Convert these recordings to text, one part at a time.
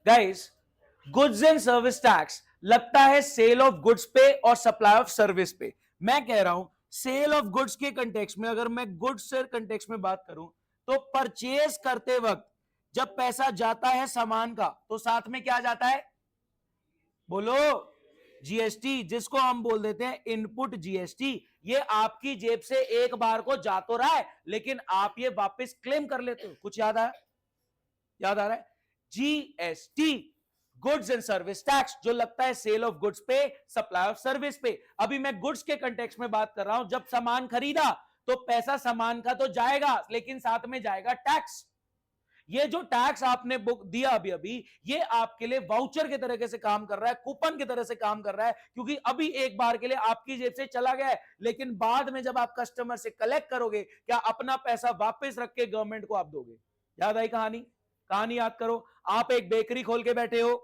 Guys, goods and service tax लगता है cell of goods पे और सप्लाई ऑफ सर्विस पे। मैं कह रहा हूं सेल ऑफ गुड्स के कंटेक्स्ट में, अगर मैं गुड्स से कंटेक्स्ट में बात करूं, तो परचेज करते वक्त जब पैसा जाता है सामान का, तो साथ में क्या जाता है? बोलो। जीएसटी, जिसको हम बोल देते हैं इनपुट जीएसटी। ये आपकी जेब से एक बार को जा तो रहा है, लेकिन आप ये वापस क्लेम कर लेते हो। कुछ याद आया? याद आ रहा है? GST, goods and service tax, जो लगता है सेल ऑफ गुड्स पे, सप्लाई ऑफ सर्विस पे। अभी मैं गुड्स के कंटेक्स्ट में बात कर रहा हूं। जब सामान खरीदा तो पैसा सामान का तो जाएगा, लेकिन साथ में जाएगा टैक्स। ये जो टैक्स आपने बुक दिया अभी अभी, ये आपके लिए वाउचर के तरीके से काम कर रहा है, कूपन की तरह से काम कर रहा है, क्योंकि अभी एक बार के लिए आपकी जेब से चला गया है, लेकिन बाद में जब आप कस्टमर से कलेक्ट करोगे, क्या अपना पैसा वापस रख के गवर्नमेंट को आप दोगे? याद आई कहानी? कहानी याद करो। आप एक बेकरी खोल के बैठे हो,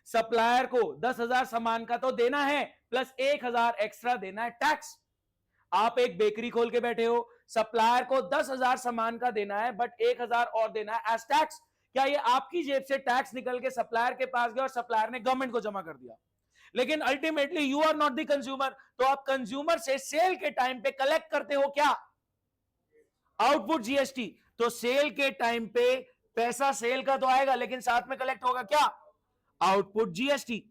सप्लायर को 10,000 सामान का तो देना है, प्लस 1,000 एक्स्ट्रा देना है टैक्स। आप एक बेकरी खोल के बैठे हो, सप्लायर को 10,000 सामान का देना है, बट 1,000 और देना है एज टैक्स। क्या ये आपकी जेब से टैक्स निकल के सप्लायर के पास गया और सप्लायर ने गवर्नमेंट को जमा कर दिया? लेकिन ultimately you are not the consumer, तो आप कंज्यूमर से सेल के टाइम पे कलेक्ट करते हो क्या? Output GST. तो सेल के टाइम पे पैसा सेल का तो आएगा, लेकिन साथ में कलेक्ट होगा क्या? Output GST.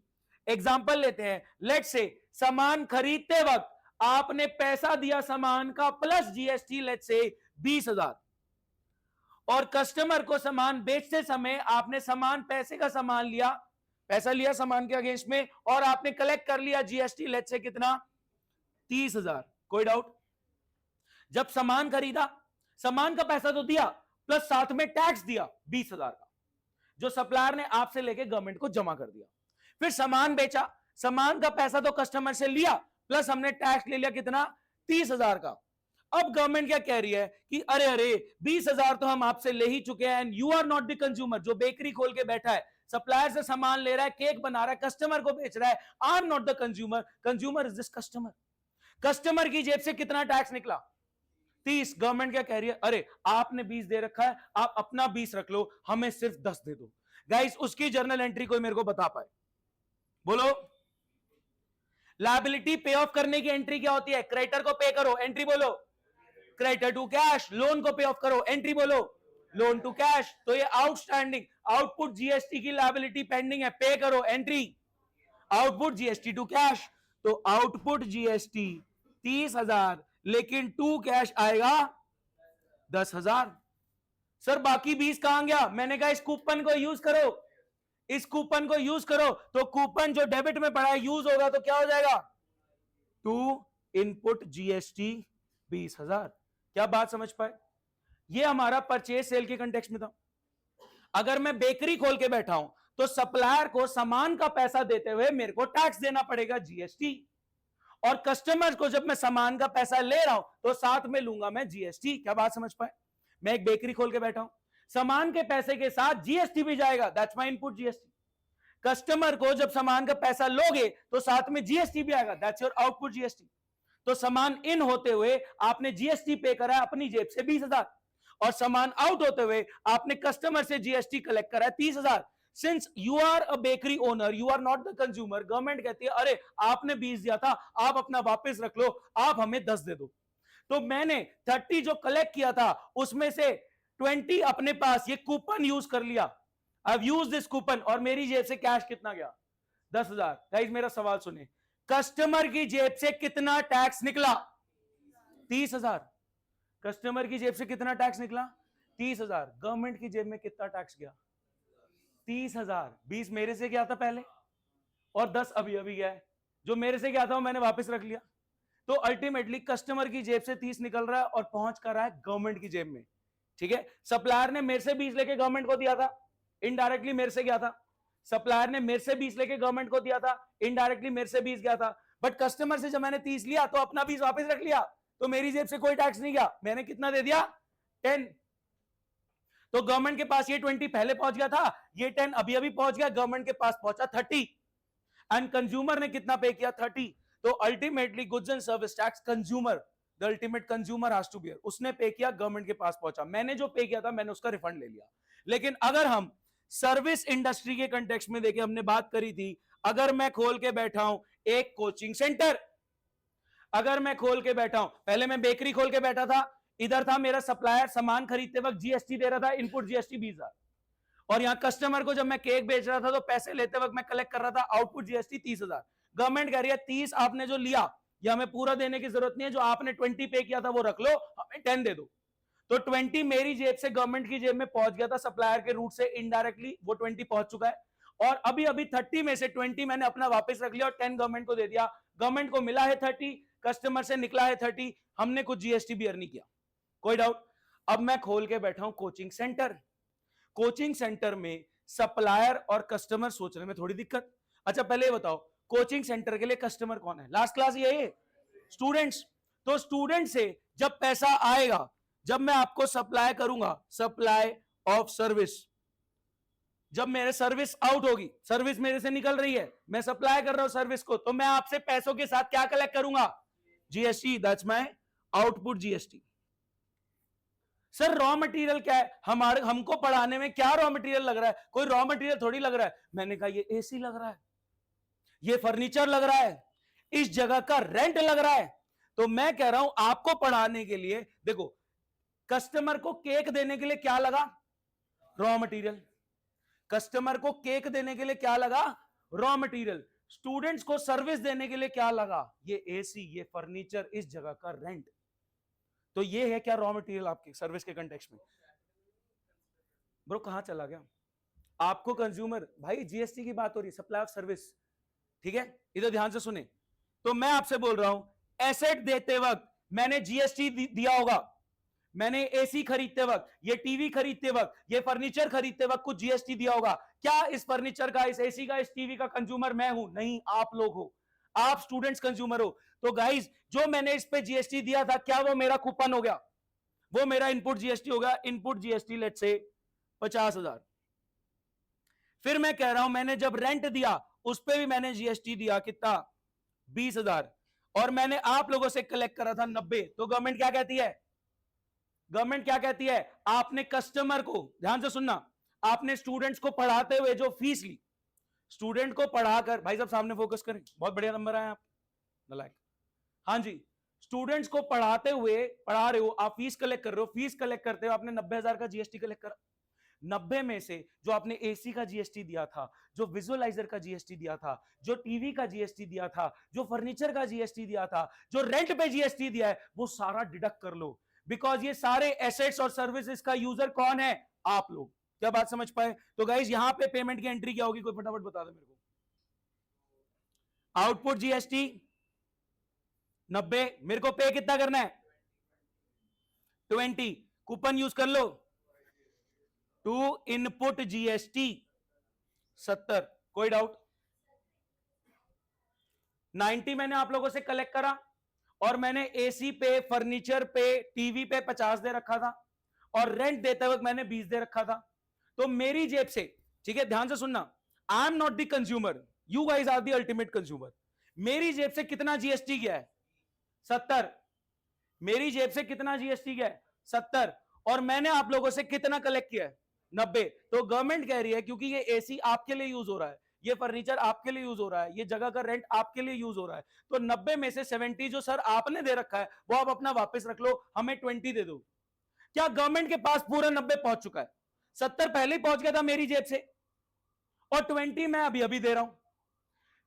एग्जांपल लेते हैं, लेट से सामान खरीदते वक्त आपने पैसा दिया सामान का प्लस जीएसटी, लेट से 20,000, और कस्टमर को सामान बेचते समय आपने सामान पैसे का सामान लिया, पैसा लिया सामान के अगेंस्ट में, और आपने कलेक्ट कर लिया जीएसटी, लेट से कितना? 30,000। कोई डाउट? जब सामान खरीदा, सामान का पैसा तो दिया, प्लस साथ में टैक्स दिया 20,000 का, जो सप्लायर ने आपसे लेके गवर्नमेंट को जमा कर दिया। फिर सामान बेचा, सामान का पैसा तो कस्टमर से लिया, प्लस हमने टैक्स ले लिया कितना? 30,000 का। अब गवर्नमेंट क्या कह रही है कि अरे अरे 20,000 तो हम आपसे ले ही चुके हैं, and you are not the consumer. जो बेकरी खोल के बैठा है, सप्लायर से सामान ले रहा है, केक बना रहा है, कस्टमर को बेच रहा है, आई am not the consumer, consumer is this customer. Customer की जेब से कितना टैक्स निकला? 30। गवर्नमेंट क्या कह रही है? अरे आपने 20 दे रखा है, आप अपना 20 रख लो, हमें सिर्फ 10 दे दो। गाइस, उसकी जर्नल एंट्री कोई मेरे को बता पाए? बोलो। लायबिलिटी पे ऑफ करने की एंट्री क्या होती है? क्रेडिटर को पे करो, एंट्री बोलो। Creditor to cash. लोन को पे ऑफ करो, एंट्री बोलो। Loan to cash. तो ये आउटस्टैंडिंग, आउटपुट जीएसटी की लायबिलिटी पेंडिंग है, पे करो, entry. Output GST to cash. तो आउटपुट जीएसटी 30,000, लेकिन टू कैश आएगा 10,000। सर बाकी 20 कहां गया? मैंने कहा इस कूपन को यूज करो, इस कूपन को यूज करो। तो कूपन जो डेबिट में पड़ा है यूज होगा तो क्या हो जाएगा? To input GST 20,000। क्या बात समझ पाए? ये हमारा परचेज सेल के कंटेक्स्ट में था। अगर मैं बेकरी खोल के बैठा हूं, तो सप्लायर को सामान का पैसा देते हुए मेरे को टैक्स देना पड़ेगा, जीएसटी। और कस्टमर को जब मैं सामान का पैसा ले रहा हूं, तो साथ में लूंगा मैं जीएसटी। क्या बात समझ पाए? मैं एक बेकरी खोल के बैठा हूं, सामान के पैसे के साथ जीएसटी भी जाएगा, that's my input GST. Customer को जब सामान का पैसा लोगे तो साथ में जीएसटी भी आएगा, दैट्स योर आउटपुट जीएसटी। तो सामान इन होते हुए आपने जीएसटी पे करा है अपनी जेब से 20,000, और सामान आउट होते हुए आपने कस्टमर से जीएसटी कलेक्ट करा है 30,000। Since you are a bakery owner, you are not the consumer, government कहती है अरे आपने 20 दिया था, आप अपना वापस रख लो, आप हमें 10 दे दो। तो मैंने 30 जो कलेक्ट किया था, उसमें से 20 अपने पास ये कूपन यूज कर लिया, I have used this coupon, और मेरी जेब से कैश कितना गया? 10,000। गाइस मेरा सवाल सुने, कस्टमर की जेब से कितना टैक्स निकला? 30,000। कस्टमर की जेब से कितना टैक्स निकला? 30,000। गवर्नमेंट की जेब में कितना टैक्स गया? 30,000। 20 मेरे से गया था पहले, और 10 अभी अभी गया है। जो मेरे से गया था वो मैंने वापस रख लिया। तो अल्टीमेटली कस्टमर की जेब से 30 निकल रहा है और पहुंच कर रहा है गवर्नमेंट की जेब में। ठीक है, सप्लायर ने मेरे से 20 लेके गवर्नमेंट को दिया था, इनडायरेक्टली मेरे से गया था। सप्लायर ने मेरे से 20 लेके गवर्नमेंट को दिया था, इनडायरेक्टली मेरे से 20 गया था। बट कस्टमर से जब मैंने 30 लिया तो अपना 20 वापस रख लिया, तो मेरी जेब से कोई टैक्स नहीं गया। मैंने कितना दे दिया? 10। तो गवर्नमेंट के पास ये 20 पहले पहुंच गया था, ये 10 अभी अभी पहुंच गया, गवर्नमेंट के पास पहुंचा 30, एंड कंज्यूमर ने कितना पे किया? 30। तो ultimately goods and service tax consumer, the ultimate consumer has to bear, उसने पे किया, गवर्नमेंट के पास पहुंचा, मैंने जो पे किया था मैंने उसका रिफंड ले लिया। लेकिन अगर हम सर्विस इंडस्ट्री के कंटेक्स्ट में देखिए हमने बात करी थी, अगर मैं खोल के बैठा हूं एक कोचिंग सेंटर, अगर मैं खोल के बैठा हूं, पहले मैं बेकरी खोल के बैठा था, इधर था मेरा सप्लायर, सामान खरीदते वक्त जीएसटी दे रहा था, इनपुट जीएसटी 20,000, और यहां कस्टमर को जब मैं केक बेच रहा था तो पैसे लेते वक्त मैं कलेक्ट कर रहा था आउटपुट जीएसटी 30,000। गवर्नमेंट कह रही है 30 आपने जो लिया ये हमें पूरा देने की जरूरत नहीं है, जो आपने 20 पे किया था वो रख लो, हमें 10 दे दो। तो 20 मेरी जेब से गवर्नमेंट की जेब में पहुंच गया था, सप्लायर के रूट से इनडायरेक्टली वो 20 पहुंच चुका है, और अभी अभी 30 में से 20 मैंने अपना वापस रख लिया और 10 गवर्नमेंट को दे दिया। गवर्नमेंट को मिला है 30, कस्टमर से निकला है 30, हमने कुछ जीएसटी भी अर्न नहीं किया, कोई डाउट। अब मैं खोल के बैठा हूं कोचिंग सेंटर, कोचिंग सेंटर में सप्लायर और कस्टमर सोचने में थोड़ी दिक्कत। अच्छा पहले बताओ कोचिंग सेंटर के लिए कस्टमर कौन है? लास्ट क्लास यही है, स्टूडेंट्स। तो स्टूडेंट से जब पैसा आएगा, जब मैं आपको सप्लाई करूंगा, सप्लाई ऑफ सर्विस, जब मेरे सर्विस आउट होगी, सर्विस मेरे से निकल रही है, मैं सप्लाई कर रहा हूं सर्विस को, तो मैं आपसे पैसों के साथ क्या कलेक्ट करूंगा? GST, that's my output GST. Sir raw material क्या है? हमको पढ़ाने में क्या रॉ मटेरियल लग रहा है? कोई रॉ मटेरियल थोड़ी लग रहा है। मैंने कहा ये एसी लग रहा है, ये फर्नीचर लग रहा है, इस जगह का रेंट लग रहा है। तो मैं कह रहा हूं आपको पढ़ाने के लिए, देखो कस्टमर को केक देने के लिए क्या लगा? Raw material. कस्टमर को केक देने के लिए क्या लगा? Raw material. स्टूडेंट्स को सर्विस देने के लिए क्या लगा? ये एसी, ये फर्नीचर, इस जगह का रेंट। तो ये है क्या रॉ मटेरियल आपके सर्विस के कंटेक्स्ट में? ब्रो कहां चला गया आपको कंज्यूमर? भाई जीएसटी की बात हो रही है, सप्लाई ऑफ सर्विस, ठीक है, इधर ध्यान से सुने। तो मैं आपसे बोल रहा हूं एसेट देते वक्त मैंने जीएसटी दिया होगा, मैंने एसी खरीदते वक्त, ये टीवी खरीदते वक्त, ये फर्नीचर खरीदते वक्त कुछ जीएसटी दिया होगा। क्या इस फर्नीचर का, इस एसी का, इस टीवी का कंज्यूमर मैं हूं? नहीं, आप लोग हो, आप स्टूडेंट्स कंज्यूमर हो। तो गाइज जो मैंने इस पे जीएसटी दिया था, क्या वो मेरा कूपन हो गया? वो मेरा इनपुट जीएसटी हो गया। Input GST let's say 50,000। फिर मैं कह रहा हूं मैंने जब रेंट दिया उस पर भी मैंने जीएसटी दिया, कितना? 20,000, और मैंने आप लोगों से कलेक्ट करा था 90। तो गवर्नमेंट क्या कहती है? गवर्नमेंट क्या कहती है? आपने कस्टमर को, ध्यान से सुनना, आपने स्टूडेंट्स को पढ़ाते हुए जो फीस ली, स्टूडेंट को पढ़ाकर, भाई साहब सामने फोकस करें, बहुत बढ़िया नंबर आए आप, नलायक। हाँ जी, स्टूडेंट्स को पढ़ाते हुए, पढ़ा रहे हो आप, फीस कलेक्ट कर रहे हो, फीस कलेक्ट करते हो आपने 90,000 का जीएसटी कलेक्ट करा। 90 में से जो आपने एसी का जीएसटी दिया था, जो विजुअलाइजर का जीएसटी दिया था, जो टीवी का जीएसटी दिया था, जो फर्नीचर का जीएसटी दिया था, जो रेंट पे जीएसटी दिया है, वो सारा डिडक्ट कर लो, बिकॉज ये सारे एसेट्स और सर्विसेज का यूजर कौन है? आप लोग। क्या बात समझ पाए? तो गाइज यहां पे पेमेंट की एंट्री क्या होगी? कोई फटाफट बता दे मेरे को। आउटपुट जीएसटी 90, मेरे को पे कितना करना है? 20, कूपन यूज कर लो। टू इनपुट जीएसटी 70, कोई डाउट? 90 मैंने आप लोगों से कलेक्ट करा, और मैंने एसी पे, फर्नीचर पे, टीवी पे 50 दे रखा था, और रेंट देते वक्त मैंने 20 दे रखा था। तो मेरी जेब से, ठीक है ध्यान से सुनना, I am not the consumer, you guys are the ultimate consumer. मेरी जेब से कितना जीएसटी गया है? 70। मेरी जेब से कितना जीएसटी गया है? 70। और मैंने आप लोगों से कितना कलेक्ट किया है? 90। तो गवर्नमेंट कह रही है क्योंकि ये एसी आपके लिए यूज हो रहा है, ये फर्नीचर आपके लिए यूज हो रहा है, ये जगह का रेंट आपके लिए यूज हो रहा है, तो 90 में से 70 जो सर आपने दे रखा है वो आप अपना वापस रख लो, हमें 20 दे दो। क्या गवर्नमेंट के पास पूरा 90 पहुंच चुका है? 70 पहले ही पहुंच गया था मेरी जेब से, और 20 मैं अभी अभी दे रहा हूं।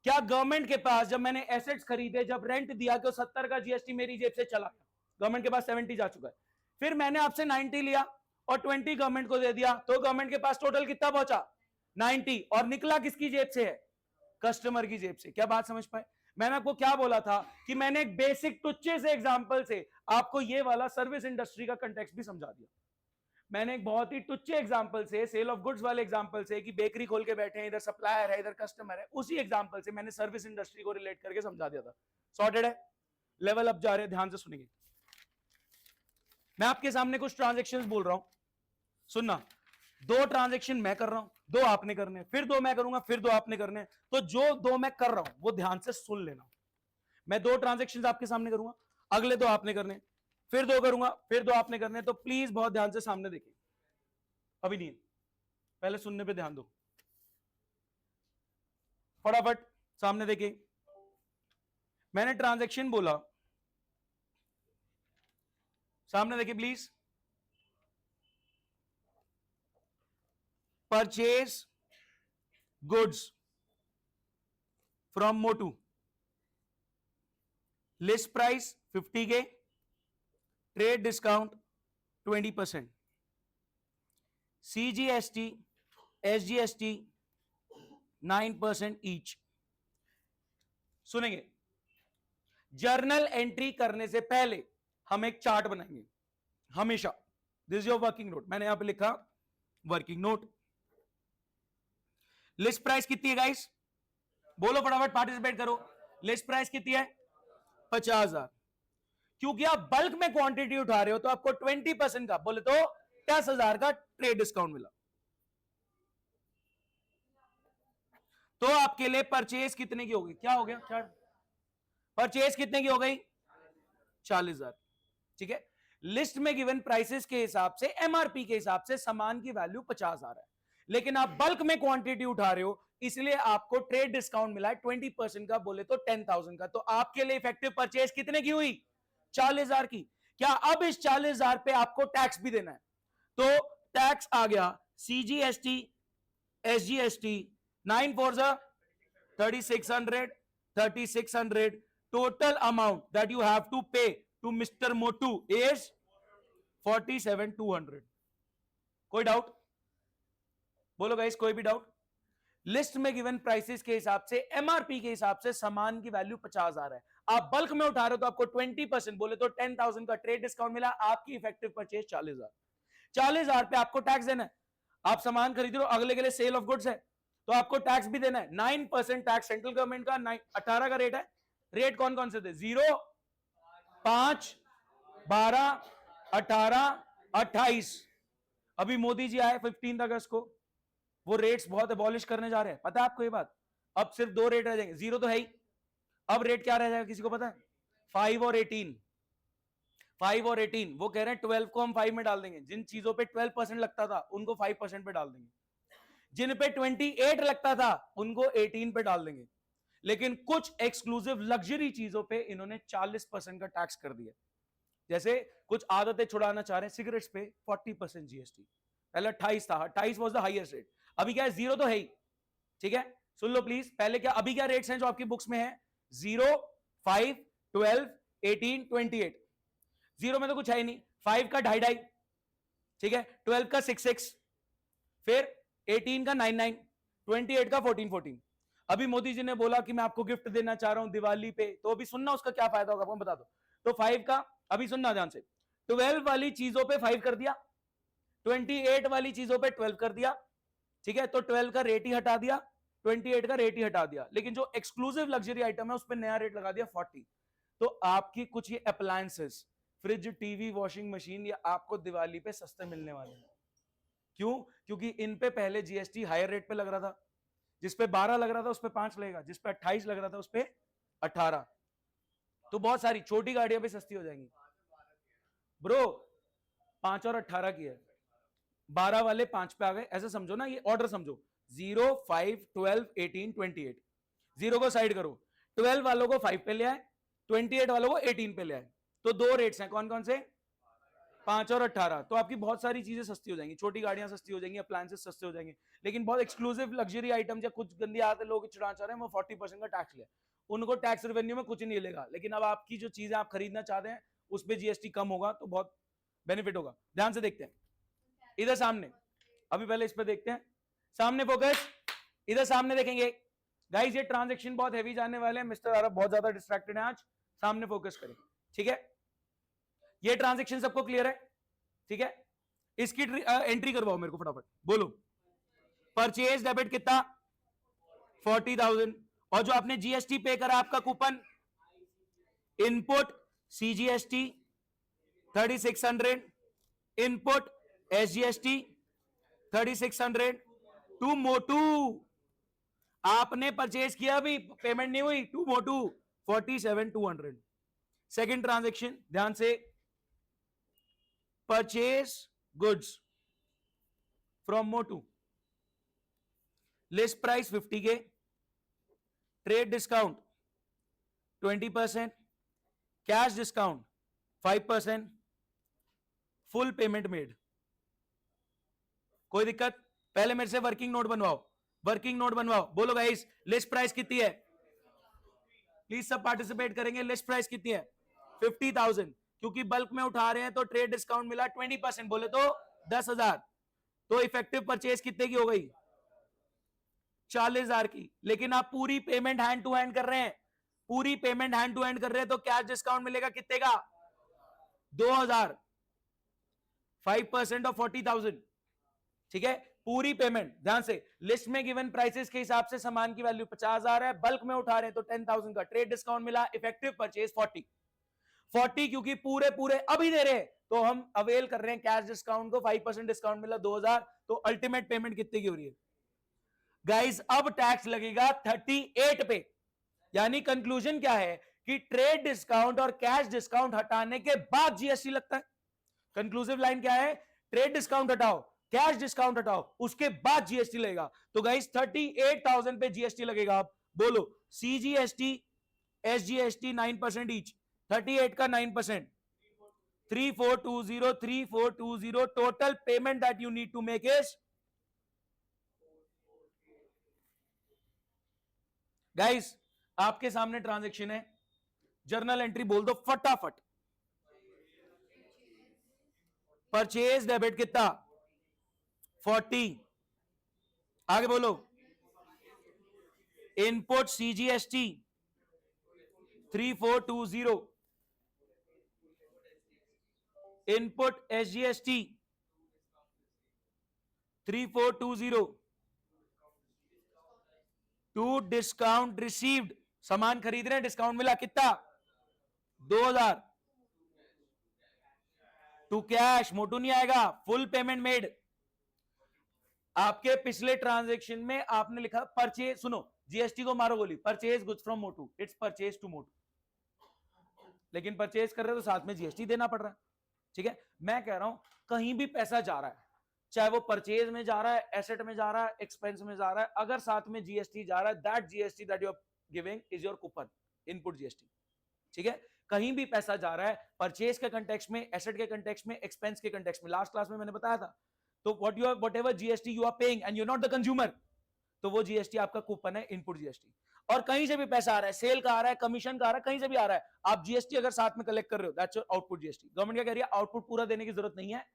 क्या गवर्नमेंट के पास जब मैंने एसेट्स खरीदे, जब रेंट दिया, कि 70 का जीएसटी मेरी जेब से चला गया, गवर्नमेंट के पास 70 जा चुका है। फिर मैंने आपसे 90 लिया और 20 गवर्नमेंट को दे दिया, तो गवर्नमेंट के पास टोटल कितना पहुंचा? 90, और निकला किसकी जेब से है? कस्टमर की जेब से। क्या बात समझ पाए? मैंने आपको क्या बोला था कि मैंने एक बेसिक टुच्चे से एग्जांपल से आपको ये वाला सर्विस इंडस्ट्री का कंटेक्स्ट भी समझा दिया। मैंने एक बहुत ही टुच्चे एग्जांपल से, सेल ऑफ गुड्स वाले एग्जांपल से, कि बेकरी खोल के बैठे हैं, इधर सप्लायर है, इधर कस्टमर है, उसी एग्जांपल से मैंने सर्विस इंडस्ट्री को रिलेट करके समझा दिया था। सॉर्टेड है? लेवल अप जा रहे हैं, ध्यान से सुनेंगे। मैं आपके सामने कुछ ट्रांजेक्शन्स बोल रहा हूं, सुनना। 2 ट्रांजेक्शन मैं कर रहा हूं, 2 आपने करने, फिर 2 मैं करूंगा, फिर 2 आपने करने। तो जो 2 मैं कर रहा हूं वो ध्यान से सुन लेना। मैं 2 ट्रांजेक्शन आपके सामने करूंगा, अगले 2 आपने करने, फिर 2 करूंगा, फिर 2 आपने करने। तो प्लीज बहुत ध्यान से सामने देखिए। अभी नहीं, पहले सुनने पे ध्यान दो, फटाफट सामने देखिए। मैंने ट्रांजैक्शन बोला, सामने देखिए please. Purchase goods from Motu, list price 50 के, trade discount 20%, CGST SGST 9% each. सुनेंगे, जर्नल एंट्री करने से पहले हम एक चार्ट बनाएंगे हमेशा। This is your working note, मैंने यहां पे लिखा वर्किंग नोट। लिस्ट प्राइस कितनी है गाइस, बोलो फटाफट, पार्टिसिपेट करो। लिस्ट प्राइस कितनी है, 50,000। क्योंकि आप बल्क में क्वांटिटी उठा रहे हो तो आपको 20% का, बोले तो 10,000 का ट्रेड डिस्काउंट मिला। तो आपके लिए परचेज कितने की होगी, क्या हो गया, क्या परचेज कितने की हो गई, 40,000। ठीक है, लिस्ट में गिवन प्राइसेस के हिसाब से, एमआरपी के हिसाब से सामान की वैल्यू 50,000 है, लेकिन आप बल्क में क्वांटिटी उठा रहे हो इसलिए आपको ट्रेड डिस्काउंट मिला है 20% का, बोले तो 10,000 का। तो आपके लिए इफेक्टिव परचेज कितने की हुई, 40,000 की। क्या अब इस 40,000 पे आपको टैक्स भी देना है, तो टैक्स आ गया CGST SGST 9 4 3600 total amount that you have to pay to Mr. Motu is 47,200। कोई डाउट, बोलो गाइस, कोई भी डाउट। लिस्ट में गिवन प्राइसेस के हिसाब से, एमआरपी के हिसाब से सामान की वैल्यू 50,000 है, आप बल्क में उठा रहे हो तो आपको 20%, बोले तो 10,000 का ट्रेड डिस्काउंट मिला, आपकी इफेक्टिव परचेज 40,000। 40,000 पे आपको टैक्स देना है। आप सामान खरीद रहे हो, अगले के लिए सेल ऑफ गुड्स है तो आपको टैक्स भी देना है। 9% टैक्स सेंट्रल गवर्नमेंट का, 18 का रेट है। रेट कौन कौन से थे, 0, 5, 12, 18, 28। अभी मोदी जी आए 15 अगस्त को, वो रेट्स बहुत एबॉलिश करने जा रहे हैं, पता है आपको ये बात। अब सिर्फ 2 रेट रह जाएंगे, 0 तो है ही, अब रेट क्या रह जाएगा किसी को पता है, 5 और 18। 5 और 18, वो कह रहे हैं 12 को हम 5 में डाल देंगे, जिन चीजों पे 12% लगता था उनको 5% पे डाल देंगे, जिन पे 28 लगता था उनको 18 पे डाल देंगे, लेकिन कुछ एक्सक्लूसिव लग्जरी चीजों पे इन्होंने 40% का टैक्स कर दिया। जैसे कुछ आदतें छुड़ाना चाह रहे हैं, सिगरेट्स पे 40% जीएसटी, पहले 28 था, 28 वाज द हाईएस्ट रेट, अभी क्या है, 0 तो है ही। ठीक है, सुन लो प्लीज, पहले क्या, अभी क्या रेट्स हैं जो आपकी बुक्स में है, 0, 5, 12, 18, 28। 0 में तो कुछ है ही नहीं, 5 का 2.5, ठीक है, 12 का 6, फिर 18 का 9, 28 का 14। अभी मोदी जी ने बोला कि मैं आपको गिफ्ट देना चाह रहा हूं दिवाली पे, तो अभी सुनना उसका क्या फायदा होगा आपको बता दो। तो 5 का, अभी सुनना ध्यान से, 12 वाली चीजों पे 5 कर दिया, 28 वाली चीजों पे 12 कर दिया, ठीक है, तो 12 का रेट ही हटा दिया, 28 का रेट ही हटा दिया, लेकिन जो एक्सक्लूसिव लग्जरी आइटम है उस पर नया रेट लगा दिया 40। तो आपकी कुछ ये appliances, fridge, TV, washing machine, ये आपको दिवाली पे सस्ते मिलने वाले हैं। क्यों, क्योंकि इन पे पहले जीएसटी हायर रेट पे लग रहा था, जिस पे 12 लग रहा था उस पे 5 लगेगा, जिस पे 28 लग रहा था उस पे 18। तो बहुत सारी छोटी गाड़ियां भी सस्ती हो जाएंगी ब्रो। 5 और 18 की है, 12 वाले 5 पे आ गए, ऐसे समझो ना, ये ऑर्डर समझो, 0, 5, 12, 18, 28। 0 को साइड करो, 12 वालों को 5 पे ले आए, 28 वालों को 18 पे ले आए। तो 2 रेट्स हैं, कौन कौन से, 5 और 18। तो आपकी बहुत सारी चीजें सस्ती हो जाएंगी, छोटी गाड़ियां सस्ती हो जाएंगी, अप्लायंसेस सस्ते हो जाएंगे, लेकिन बहुत एक्सक्लूसिव लग्जरी आइटम या कुछ गंदी आते लोग चुरा चाह रहे हैं, वो 40% का टैक्स ले, उनको टैक्स रेवेन्यू में कुछ नहीं लेगा। लेकिन अब आपकी जो चीजें आप खरीदना चाहते हैं उस पर जीएसटी कम होगा तो बहुत बेनिफिट होगा। ध्यान से देखते हैं, इधर सामने, अभी पहले इस पे देखते हैं, सामने फोकस, इधर सामने देखेंगे गाइस। ये ट्रांजैक्शन बहुत हैवी जाने वाले हैं, मिस्टर आरब बहुत ज्यादा डिस्ट्रैक्टेड है आज, सामने फोकस करें, ठीक है। ये ट्रांजैक्शन सबको क्लियर है, ठीक है। इसकी एंट्री करवाओ मेरे को फटाफट, बोलो। परचेज डेबिट कितना, 40,000, और जो आपने जीएसटी पे करा आपका coupon, input CGST 3600, input SGST 3600 to मोटू। आपने परचेज किया, अभी पेमेंट नहीं हुई, टू मोटू 47,200। सेकेंड ट्रांजेक्शन ध्यान से, purchase goods from Motu, list price 50K, trade discount 20%, cash discount 5%, full payment made. कोई दिक्कत? पहले मेरे से वर्किंग नोट बनवाओ, वर्किंग नोट बनवाओ। बोलो गाइस, लिस्ट प्राइस कितनी है? प्लीज सब पार्टिसिपेट करेंगे। लिस्ट प्राइस कितनी है? 50,000। क्योंकि बल्क में उठा रहे हैं तो ट्रेड डिस्काउंट मिला 20%, बोले तो 10,000। तो इफेक्टिव परचेज कितने की हो गई? 40,000 की। लेकिन आप पूरी पेमेंट हैंड टू हैंड कर रहे हैं, पूरी पेमेंट हैंड टू हैंड कर रहे हैं, तो कैश डिस्काउंट मिलेगा कितने का? 2,000। 5% ऑफ 40,000। ठीक है, पूरी पेमेंट। ध्यान से, लिस्ट में गिवन प्राइसेस के हिसाब से सामान की वैल्यू 50,000 है, बल्क में उठा रहे हैं तो 10,000 का ट्रेड डिस्काउंट मिला, इफेक्टिव परचेज 40। क्योंकि पूरे पूरे अभी दे रहे हैं तो हम अवेल कर रहे हैं कैश डिस्काउंट को। 5% डिस्काउंट मिला 2,000, तो अल्टीमेट पेमेंट कितने की हो रही है गाइस? अब टैक्स लगेगा 38 पे। यानी कंक्लूजन क्या है कि ट्रेड डिस्काउंट और कैश डिस्काउंट हटाने के बाद जीएसटी लगता है। कंक्लूसिव लाइन क्या है? ट्रेड डिस्काउंट हटाओ, कैश डिस्काउंट हटाओ, उसके बाद जीएसटी लगेगा। तो गाइस 38,000 पे जीएसटी लगेगा। आप बोलो, सीजीएसटी, एसजीएसटी 9% ईच, 38 का 9%, 3420, total payment that you need to make is, guys आपके सामने ट्रांजैक्शन है, जर्नल एंट्री बोल दो फटाफट। परचेज डेबिट कितना? 40। आगे बोलो, input CGST 3420, input SGST 3420, to discount received, सामान खरीद रहे हैं, डिस्काउंट मिला कितना? 2,000। टू कैश, मोटू नहीं आएगा, फुल पेमेंट मेड। आपके पिछले ट्रांजैक्शन में आपने लिखा परचेज, सुनो जीएसटी को मारो गोली, परचेज गुड्स फ्रॉम मोटू, इट्स परचेज टू मोटू, लेकिन परचेज कर रहे हो तो साथ में जीएसटी देना पड़ रहा है। ठीक है, मैं कह रहा हूं कहीं भी पैसा जा रहा है, चाहे वो परचेज में जा रहा है, एसेट में जा रहा है, एक्सपेंस में जा रहा है, अगर साथ में जीएसटी जा रहा है, that GST that you are giving is your coupon, input GST. ठीक है, कहीं भी पैसा जा रहा है, परचेज के कंटेक्स्ट में, एसेट के कंटेक्स्ट में, एक्सपेंस के कंटेक्स्ट में, लास्ट क्लास में मैंने बताया था। तो whatever GST you are paying and you not the consumer, तो वो जीएसटी आपका कूपन है, इनपुट जीएसटी। और कहीं से भी पैसा आ रहा है, सेल का आ रहा है, कमीशन का आ रहा है, कहीं से भी आ रहा है, आप जीएसटी अगर साथ में कलेक्ट कर रहे हो, that's your output GST. Government क्या कह रही है? आउटपुट पूरा देने की जरूरत नहीं है,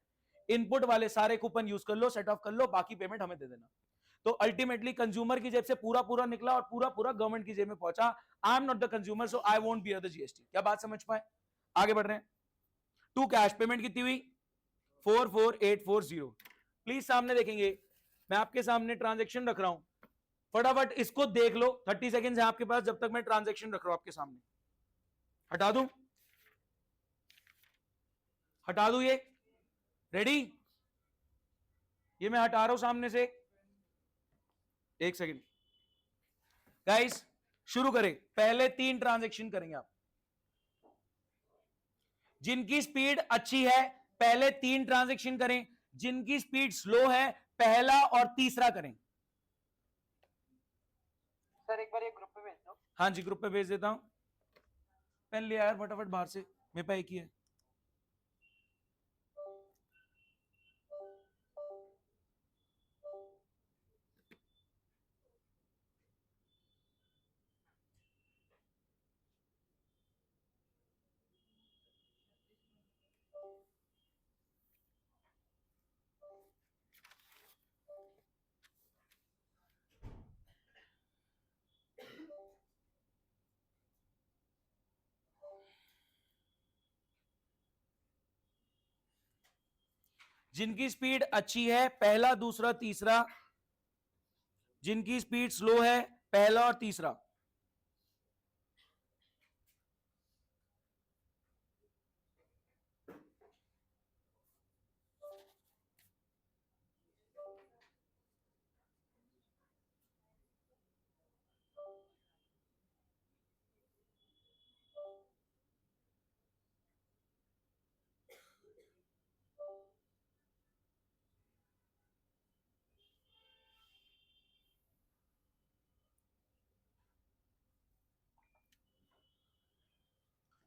इनपुट वाले सारे कूपन यूज कर लो, सेट ऑफ कर लो, बाकी पेमेंट हमें दे देना। तो अल्टीमेटली कंज्यूमर की जेब से पूरा पूरा निकला और पूरा पूरा गवर्नमेंट की जेब में पहुंचा। आई am not the consumer, so I won't bear the GST. क्या बात समझ पाए? आगे बढ़ रहे हैं। टू कैश पेमेंट कितनी हुई? 44,840। प्लीज सामने देखेंगे, मैं आपके सामने ट्रांजेक्शन रख रहा हूं, फटाफट इसको देख लो। 30 सेकेंड है आपके पास, जब तक मैं ट्रांजेक्शन रख रहा हूं आपके सामने। हटा दूं? हटा दूं ये? रेडी? ये मैं हटा रहा हूं सामने से, एक सेकेंड गाइस, शुरू करें। पहले 3 ट्रांजेक्शन करेंगे आप, जिनकी स्पीड अच्छी है पहले 3 ट्रांजेक्शन करें, जिनकी स्पीड स्लो है पहला और तीसरा करें। सर एक बार ये ग्रुप पे भेज दो। हाँ जी, ग्रुप पे भेज देता हूं। पेन लिया यार फटाफट बाहर से, मेरे पास एक ही है। जिनकी स्पीड अच्छी है पहला, दूसरा, तीसरा, जिनकी स्पीड स्लो है पहला और तीसरा।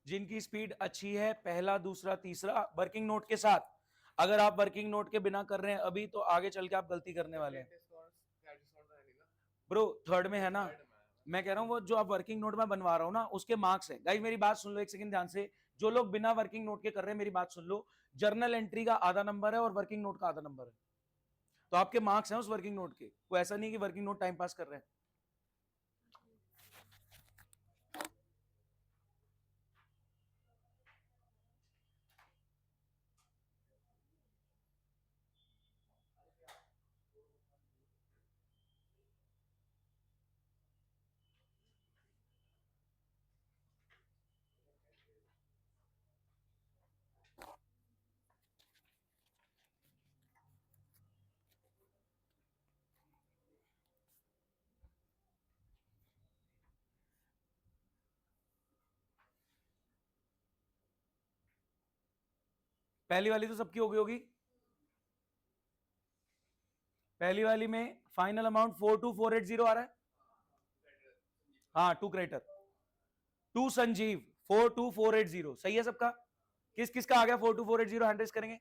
जिनकी स्पीड अच्छी है, पहला दूसरा तीसरा वर्किंग नोट के साथ। अगर आप वर्किंग नोट के बिना कर रहे हैं अभी, तो आगे चल के आप गलती करने वाले हैं। ब्रो थर्ड में है ना, मैं कह रहा हूँ वो जो आप वर्किंग नोट में बनवा रहा हूँ ना, उसके मार्क्स है। गाइस मेरी बात सुन लो एक सेकंड ध्यान से, जो लोग बिना वर्किंग नोट के कर रहे हैं मेरी बात सुन लो। जर्नल एंट्री का आधा नंबर है और वर्किंग नोट का आधा नंबर है, तो आपके मार्क्स हैं उस वर्किंग नोट के। वो ऐसा नहीं कि वर्किंग नोट टाइम पास कर रहे हैं। पहली वाली तो सबकी हो गई होगी। पहली वाली में फाइनल अमाउंट 42480 आ रहा है। हाँ, टू क्रेटर, टू संजीव, 42480 सही है सबका। किस किस का आ गया 42480? हैंड रेस करेंगे।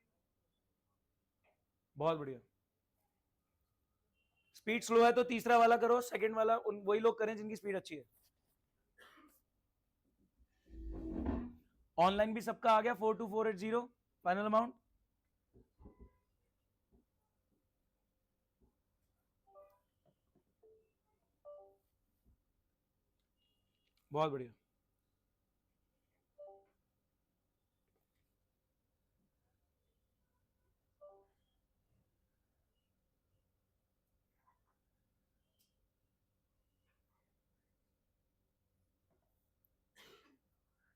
बहुत बढ़िया। स्पीड स्लो है तो तीसरा वाला करो, सेकंड वाला वही लोग करें जिनकी स्पीड अच्छी है। ऑनलाइन भी सबका आ गया 42480 फाइनल अमाउंट। बहुत बढ़िया।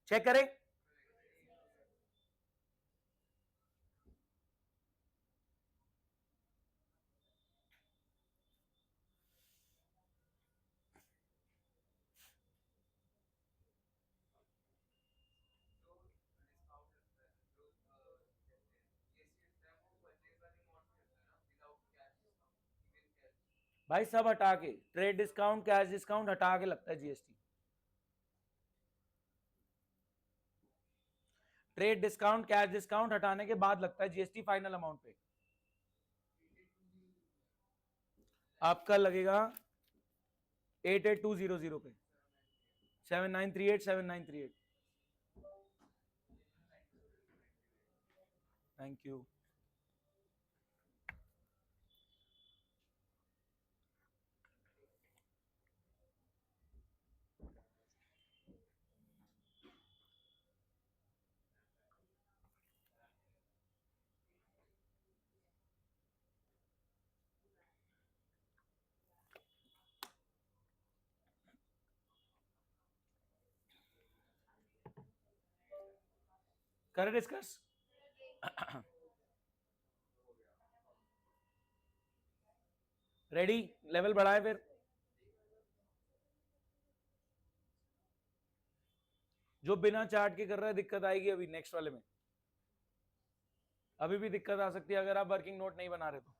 चेक करें। भाई सब हटा के, ट्रेड डिस्काउंट कैश डिस्काउंट हटा के लगता है GST. Trade discount cash discount हटाने के बाद लगता है जीएसटी फाइनल अमाउंट पे। आपका लगेगा 88200 पे, 7938 थैंक यू। करें डिस्कस। रेडी, लेवल बढ़ाए फिर। जो बिना चार्ट के कर रहा है दिक्कत आएगी अभी नेक्स्ट वाले में। अभी भी दिक्कत आ सकती है अगर आप वर्किंग नोट नहीं बना रहे तो।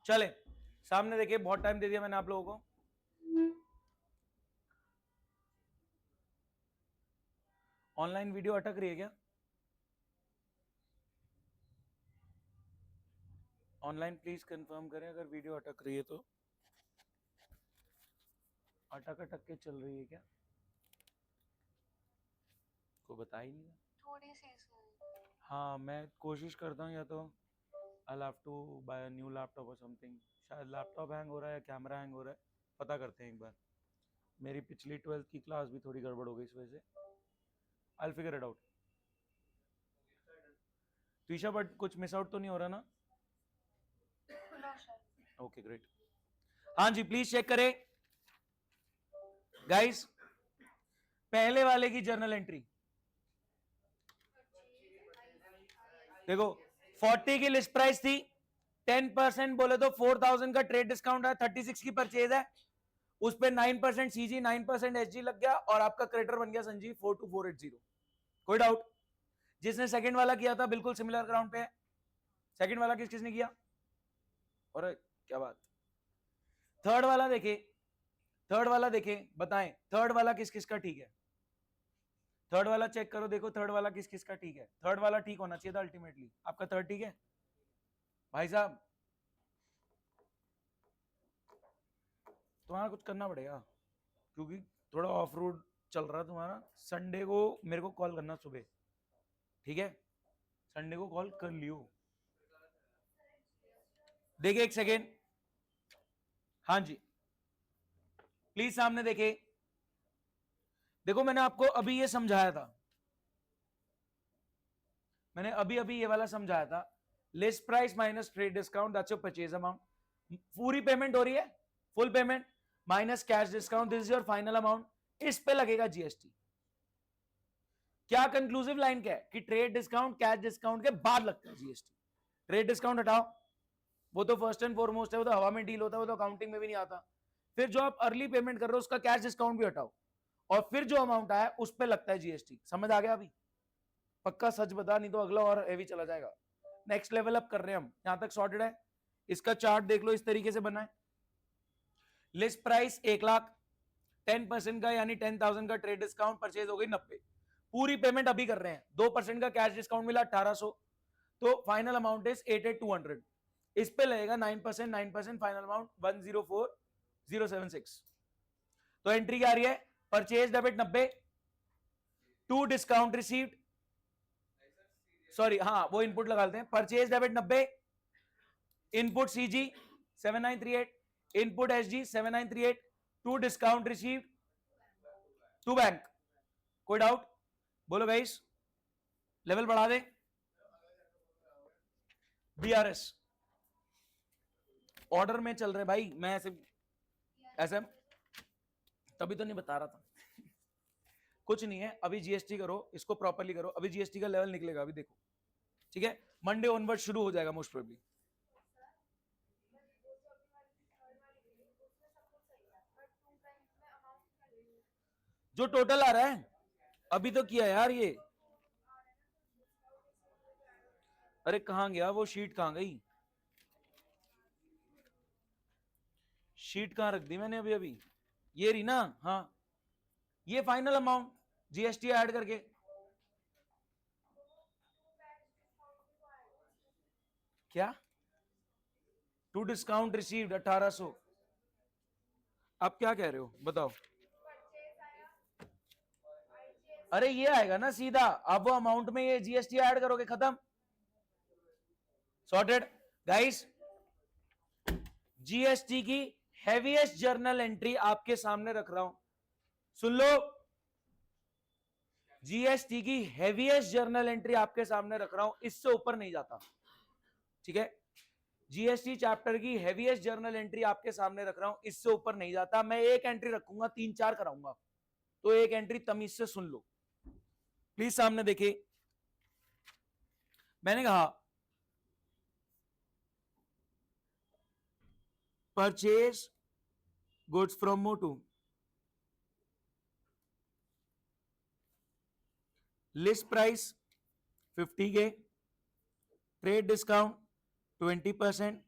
चले सामने देखिए, बहुत टाइम दे दिया मैंने आप लोगों को। ऑनलाइन वीडियो अटक रही है क्या? ऑनलाइन प्लीज कंफर्म करें अगर वीडियो अटक रही है तो। अटक अटक के चल रही है क्या? को बता ही नहीं। थोड़ी सी हाँ मैं कोशिश करता हूँ, या तो I have to buy new laptop और समथिंग। शायद लैपटॉप हैंग हो रहा है या कैमरा हैंग हो रहा है, पता करते हैं एक बार। मेरी पिछली 12th की क्लास भी थोड़ी गड़बड़ हो गई इस वजह से। I will figure it out. Twisha but कुछ मिस आउट तो नहीं हो रहा ना? No sir. Okay great. हाँ जी प्लीज चेक करें गाइस, पहले वाले की जर्नल एंट्री देखो, 40 की लिस्ट प्राइस थी, 10% बोले तो 4000 का ट्रेड डिस्काउंट है, 36 की परचेज है, उस पे 9% सीजी 9% एसजी लग गया और आपका क्रेडिटर बन गया संजीव 42480। कोई डाउट? जिसने सेकंड वाला किया था बिल्कुल सिमिलर ग्राउंड पे है। सेकंड वाला किस किसने किया? और क्या बात। थर्ड वाला देखे, थर्ड वाला देखे, बताएं थर्ड वाला किस किस का ठीक है? थर्ड वाला चेक करो, देखो थर्ड वाला किस किस का ठीक है? थर्ड वाला ठीक होना चाहिए था अल्टीमेटली। आपका थर्ड ठीक है भाई साहब? तुम्हारा कुछ करना पड़ेगा क्योंकि थोड़ा ऑफ रोड चल रहा है तुम्हारा। संडे को मेरे को कॉल करना सुबह, ठीक है? संडे को कॉल कर लियो। देखिए एक सेकेंड, हाँ जी प्लीज सामने देखे। देखो मैंने आपको अभी ये समझाया था, मैंने अभी अभी ये वाला समझाया था, list price minus trade discount that's your purchase amount. पूरी पेमेंट हो रही है, full payment minus cash discount, this is your final amount, इस पे लगेगा जीएसटी। क्या कंक्लूसिव लाइन क्या है कि ट्रेड डिस्काउंट कैश डिस्काउंट के बाद लगता है जीएसटी। ट्रेड डिस्काउंट हटाओ, वो तो फर्स्ट एंड फॉरमोस्ट है, वो तो हवा में डील होता है, वो तो अकाउंटिंग में भी नहीं आता। फिर जो आप अर्ली पेमेंट कर रहे हो उसका कैश डिस्काउंट भी हटाओ, और फिर जो अमाउंट आया उस पर लगता है जीएसटी। समझ आ गया अभी? पक्का सच बता, नहीं तो अगला और हेवी चला जाएगा। नेक्स्ट लेवल अप कर रहे हैं हम, यहां तक सॉर्टेड है। इसका चार्ट देख लो, इस तरीके से बना है। लिस्ट प्राइस 1 लाख, 10% का यानी 10,000 का ट्रेड डिस्काउंट, परचेज हो गई 90। पूरी पेमेंट अभी कर रहे हैं, 2% का कैश डिस्काउंट मिला 1800, तो फाइनल अमाउंट इज 88,200। इस पे लगेगा 9%, 9% फाइनल अमाउंट 104,076। तो एंट्री क्या आ रही है? Purchase debit 90, to discount received, sorry हाँ वो इनपुट लगा लेते हैं। Purchase debit 90, input CG 7938, input SG 7938, to discount received, to bank. कोई डाउट? बोलो गाइस, लेवल बढ़ा दे। बीआरएस ऑर्डर में चल रहे भाई, मैं ऐसे ऐसे तभी तो नहीं बता रहा था। कुछ नहीं है, अभी जीएसटी करो, इसको प्रॉपरली करो, अभी जीएसटी का लेवल निकलेगा, अभी देखो, ठीक है? मंडे ऑनवर्ड शुरू हो जाएगा मोस्ट प्रोबेबली। जो टोटल आ रहा है अभी तो किया यार ये, अरे कहां गया वो शीट, कहां गई शीट? कहां रख दी मैंने? अभी अभी ये रही ना, हाँ ये फाइनल अमाउंट जीएसटी ऐड करके। क्या? To discount received 1800। आप क्या कह रहे हो बताओ? अरे ये आएगा ना सीधा, अब वो अमाउंट में ये जीएसटी ऐड करोगे, खत्म, सॉर्टेड गाइस। जीएसटी की हैवीएस्ट जर्नल एंट्री आपके सामने रख रहा हूं, सुन लो। जीएसटी की हैवीएस्ट जर्नल एंट्री आपके सामने रख रहा हूं, इससे ऊपर नहीं जाता, ठीक है? जीएसटी चैप्टर की हैवीएस्ट जर्नल एंट्री आपके सामने रख रहा हूं, इससे ऊपर नहीं जाता। मैं एक एंट्री रखूंगा, 3-4 कराऊंगा, तो एक एंट्री तमीज से सुन लो प्लीज। सामने देखिए, मैंने कहा purchase goods from Motu, list price 50K, trade discount 20%,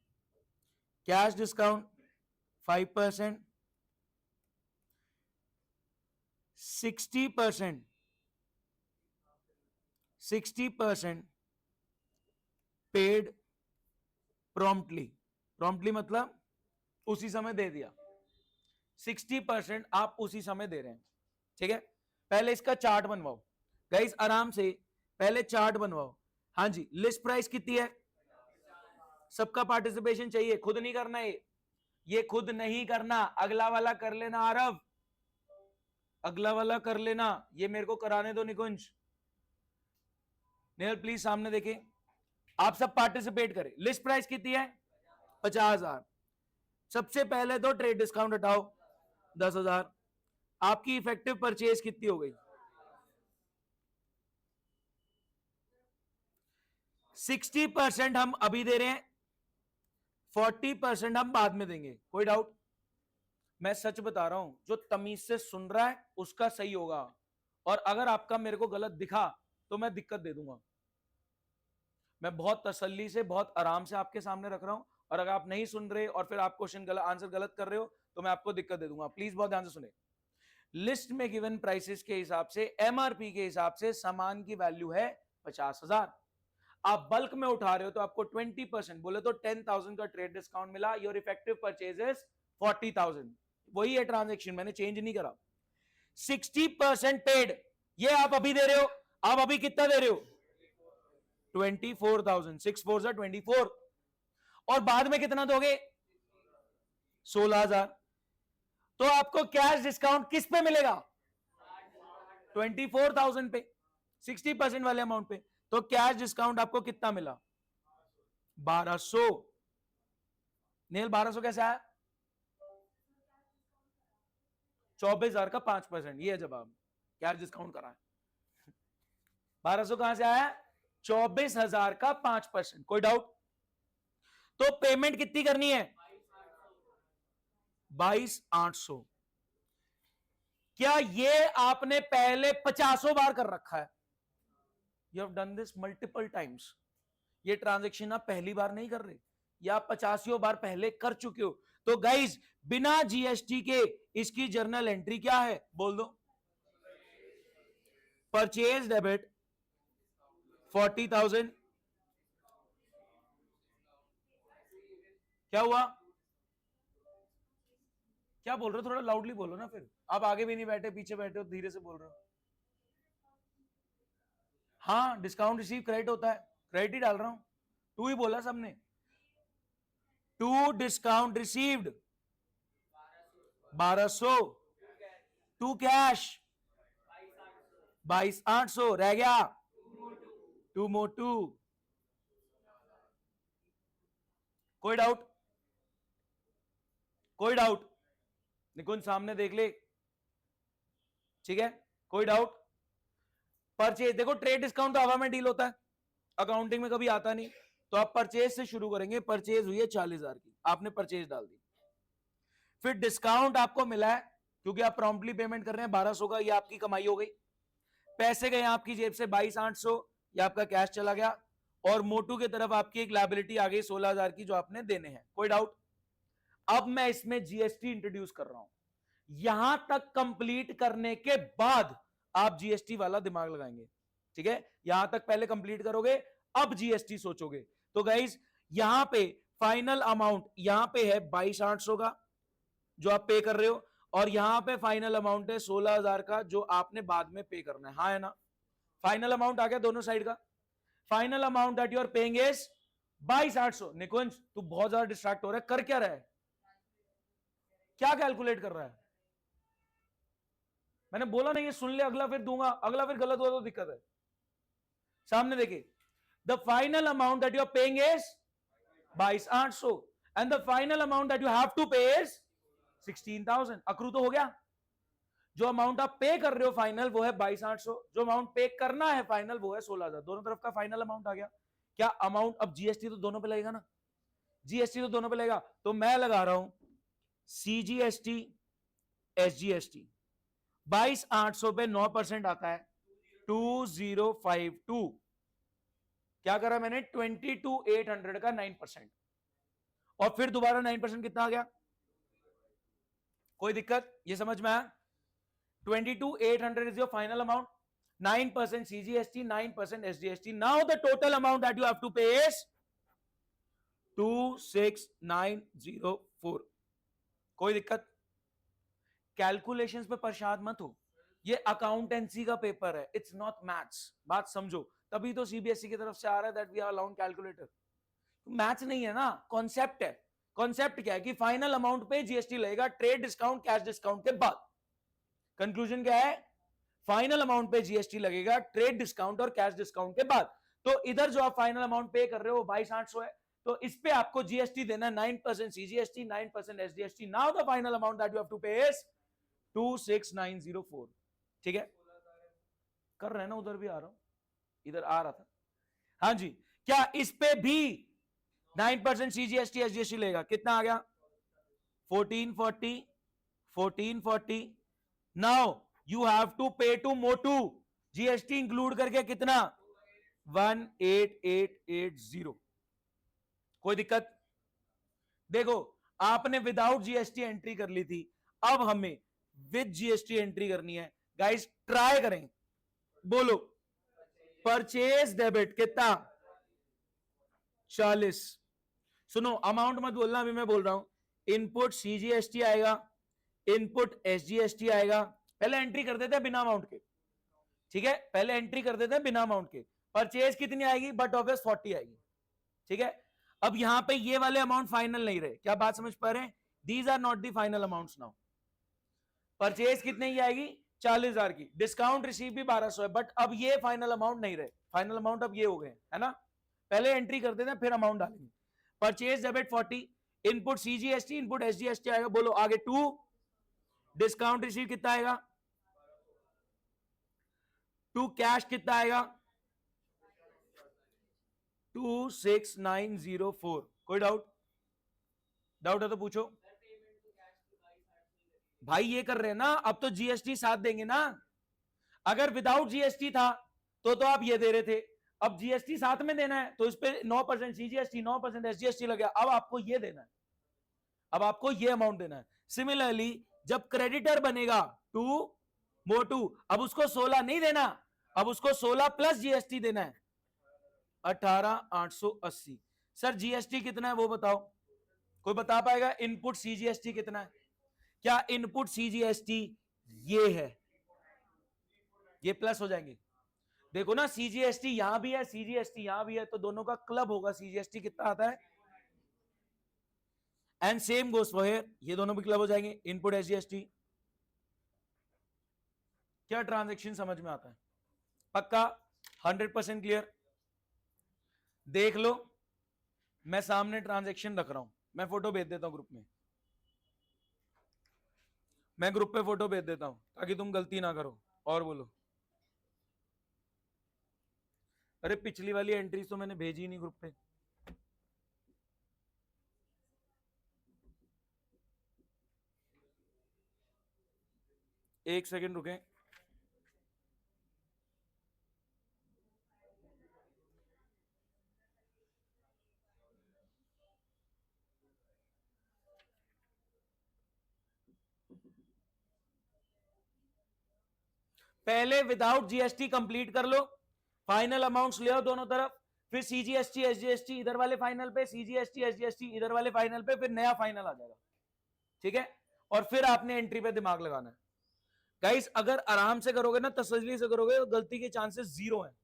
cash discount 5%, 60% paid promptly. Promptly मतलब उसी समय दे दिया, 60% आप उसी समय दे रहे हैं, ठीक है? पहले इसका चार्ट बनवाओ गाइस, आराम से पहले चार्ट बनवाओ। हाँ जी, लिस्ट प्राइस कितनी है? सबका पार्टिसिपेशन चाहिए, खुद नहीं करना ये खुद नहीं करना, अगला वाला कर लेना आरव, अगला वाला कर लेना, ये मेरे को कराने दो निकुंज। नेहल प्लीज सामने देखें, आप सब पार्टिसिपेट करें। लिस्ट प्राइस कितनी है? 50,000। सबसे पहले तो ट्रेड डिस्काउंट हटाओ 10,000, आपकी इफेक्टिव परचेज कितनी हो गई? 60% हम अभी दे रहे हैं, 40% हम बाद में देंगे। कोई डाउट? मैं सच बता रहा हूं, जो तमीज से सुन रहा है उसका सही होगा, और अगर आपका मेरे को गलत दिखा तो मैं दिक्कत दे दूंगा। मैं बहुत तसल्ली से, बहुत आराम से आपके सामने रख रहा हूं, और अगर आप नहीं सुन रहे और फिर आप क्वेश्चन गलत, आंसर गलत कर रहे हो तो मैं आपको दिक्कत दे दूंगा। प्लीज बहुत ध्यान से सुने। लिस्ट में गिवन प्राइसेस के हिसाब से, एमआरपी के हिसाब से सामान की वैल्यू है 50,000। आप बल्क में उठा रहे हो तो आपको 20%, बोले तो 10,000 का ट्रेड डिस्काउंट मिला। Your effective purchase is 40,000। वही है ट्रांजेक्शन, मैंने चेंज नहीं करा। 60% पेड, ये आप अभी दे रहे हो। आप अभी कितना दे रहे हो? 24,000। 6 4 जा 24, और बाद में कितना दोगे? 16,000। तो आपको कैश डिस्काउंट किस पे मिलेगा? 24,000 पे, 60% वाले अमाउंट पे। तो कैश डिस्काउंट आपको कितना मिला? 1200। नील 1200 कैसे आया? 24,000 का 5%, ये है जवाब। कैश डिस्काउंट करा है। 1200 कहां से आया? 24,000 का 5%। कोई डाउट? तो पेमेंट कितनी करनी है? 22,800। क्या ये आपने पहले 50 बार कर रखा है? You have done this multiple times. ये ट्रांजेक्शन आप पहली बार नहीं कर रहे, या आप 50 बार पहले कर चुके हो। तो गाइज, बिना जीएसटी के इसकी जर्नल एंट्री क्या है? बोल दो। Purchase debit 40,000। क्या हुआ? क्या बोल रहे हो? थोड़ा लाउडली बोलो ना। फिर आप आगे भी नहीं बैठे, पीछे बैठे हो, धीरे से बोल रहे हो। हाँ, डिस्काउंट रिसीव क्रेडिट होता है, क्रेडिट ही डाल रहा हूं। टू ही बोला सबने। To discount received 1200, to cash 22,800, रह गया टू मोटू। कोई डाउट? कोई डाउट? निकुंज सामने देख ले, ठीक है? कोई डाउट? परचेज देखो, ट्रेड डिस्काउंट तो हवा में डील होता है, अकाउंटिंग में कभी आता नहीं। तो आप परचेज से शुरू करेंगे। परचेज हुई है 40,000 की, आपने परचेज डाल दी। फिर डिस्काउंट आपको मिला है क्योंकि आप प्रॉम्प्टली पेमेंट कर रहे हैं 1200 का, ये आपकी कमाई हो गई। पैसे गए आपकी जेब से 22,800, ये आपका कैश चला गया। और मोटू की तरफ आपकी एक लायबिलिटी आ गई 16,000 की, जो आपने देने हैं। कोई डाउट? अब मैं इसमें जीएसटी इंट्रोड्यूस कर रहा हूं। यहां तक कंप्लीट करने के बाद आप जीएसटी वाला दिमाग लगाएंगे, ठीक है? यहां तक पहले कंप्लीट करोगे, अब जीएसटी सोचोगे। तो गाइज, यहां पे फाइनल अमाउंट यहां पे है 22,800 का, जो आप पे कर रहे हो, और यहां पे फाइनल अमाउंट है 16,000 का, जो आपने बाद में पे करना है। हाँ है ना? फाइनल अमाउंट आ गया दोनों साइड का। Final amount that you are paying is 22,800। Nikunj, तू बहुत ज्यादा डिस्ट्रैक्ट हो रहा है, कर क्या रहा है? क्या कैलकुलेट कर रहा है? मैंने बोला नहीं है, सुन ले, अगला फिर दूंगा, अगला फिर गलत हुआ तो दिक्कत है। सामने देखिए, the final amount that you are paying is 22,800, and the final amount that you have to pay is 16,000। Accrue तो हो गया। जो अमाउंट आप पे कर रहे हो फाइनल, वो है 22,800। जो अमाउंट पे करना है फाइनल, वो है 16,000। दोनों तरफ का फाइनल अमाउंट आ गया। क्या अमाउंट? अब जीएसटी तो दोनों पे लगेगा ना, जीएसटी तो दोनों पे लगेगा। तो मैं लगा रहा हूं सीजीएसटी, एसजीएसटी। 22,800 पे 9% आता है 2052। क्या करा मैंने? 22,800 का 9%, और फिर दोबारा 9% कितना आ गया? कोई दिक्कत? ये समझ में आया? 22,800 is your final amount. 9% CGST, 9% SGST. Now the total amount that you have to pay is 26,904. कोई दिक्कत? कैलकुलेशंस पे परेशान मत हो, ये अकाउंटेंसी का पेपर है, इट्स नॉट मैथ्स। बात समझो, तभी तो सीबीएसई की तरफ से आ रहा है that we are allowed calculator. Maths नहीं है ना, कॉन्सेप्ट है। कॉन्सेप्ट क्या है कि फाइनल अमाउंट पे जीएसटी लगेगा ट्रेड डिस्काउंट कैश डिस्काउंट के बाद। कंक्लूजन क्या है? फाइनल अमाउंट पे जीएसटी लगेगा ट्रेड डिस्काउंट और कैश डिस्काउंट के बाद। तो इधर जो आप फाइनल अमाउंट पे कर रहे हो 22,800 है, तो इस पे आपको जीएसटी देना 9% CGST, 9% SGST. Now the final amount that you have to pay is 26904. ठीक है, कर रहे हैं ना, उधर भी आ रहा हूं, इधर आ रहा था. हाँ जी, क्या इस पे भी 9% सीजीएसटी एसजीएसटी लेगा? कितना आ गया? 1440. 1440. नाउ यू हैव टू पे टू मोटू जीएसटी इंक्लूड करके कितना? 18880. कोई दिक्कत? देखो, आपने विदाउट जीएसटी एंट्री कर ली थी, अब हमें विद जीएसटी एंट्री करनी है. गाइस ट्राई करें, बोलो. परचेज डेबिट कितना? 40. सुनो, अमाउंट मत बोलना, अभी मैं बोल रहा हूं. इनपुट सीजीएसटी आएगा, इनपुट एसजीएसटी आएगा. पहले एंट्री कर देते हैं बिना अमाउंट के. ठीक है, पहले एंट्री कर देते हैं बिना अमाउंट के. परचेज कितनी आएगी? बट ऑब्वियस 40 आएगी. ठीक है, अब यहां पे ये वाले अमाउंट फाइनल नहीं रहे. क्या बात समझ पा रहे हैं? These are not the final amounts now. Purchase कितने की आएगी? 40,000 की. डिस्काउंट रिसीव भी 1200 है, बट अब ये फाइनल अमाउंट नहीं रहे. फाइनल अमाउंट अब ये हो गए, है ना. पहले एंट्री कर देते हैं फिर अमाउंट डालेंगे. Purchase debit 40, input CGST, input SGST आएगा. बोलो आगे 2. डिस्काउंट रिसीव कितना आएगा? 2. कैश कितना आएगा? 26904. कोई डाउट? डाउट है तो पूछो. भाई ये कर रहे हैं ना, अब तो जीएसटी साथ देंगे ना. अगर विदाउट जीएसटी था तो आप ये दे रहे थे. अब जीएसटी साथ में देना है तो इस पे 9% सीजीएसटी, 9% एसजीएसटी लग गया. अब आपको ये देना है, अब आपको ये अमाउंट देना है. सिमिलरली जब क्रेडिटर बनेगा टू मोटू, अब उसको 16 नहीं देना, अब उसको 16 प्लस जीएसटी देना है. 18,880. सर जीएसटी कितना है वो बताओ, कोई बता पाएगा? इनपुट सीजीएसटी कितना है? क्या इनपुट सीजीएसटी ये है, ये प्लस हो जाएंगे. देखो ना, सीजीएसटी यहां भी है, सीजीएसटी यहां भी है, तो दोनों का क्लब होगा. सीजीएसटी कितना आता है? And same goes for here, ये दोनों भी क्लब हो जाएंगे. Input SGST. क्या ट्रांजैक्शन समझ में आता है? पक्का 100% क्लियर? देख लो, मैं सामने ट्रांजैक्शन रख रहा हूं, मैं फोटो भेज देता हूं ग्रुप में. मैं ग्रुप पे फोटो भेज देता हूं ताकि तुम गलती ना करो. और बोलो. अरे पिछली वाली एंट्रीज तो मैंने भेजी नहीं ग्रुप पे. एक सेकंड रुके. पहले विदाउट जीएसटी कंप्लीट कर लो, फाइनल अमाउंट्स ले आओ दोनों तरफ, फिर सीजीएसटी एसजीएसटी इधर वाले फाइनल पे, सीजीएसटी एसजीएसटी इधर वाले फाइनल पे, फिर नया फाइनल आ जाएगा. ठीक है, और फिर आपने एंट्री पे दिमाग लगाना है. गाइस अगर आराम से करोगे ना, तसल्ली से करोगे, तो गलती के चांसेस 0 है.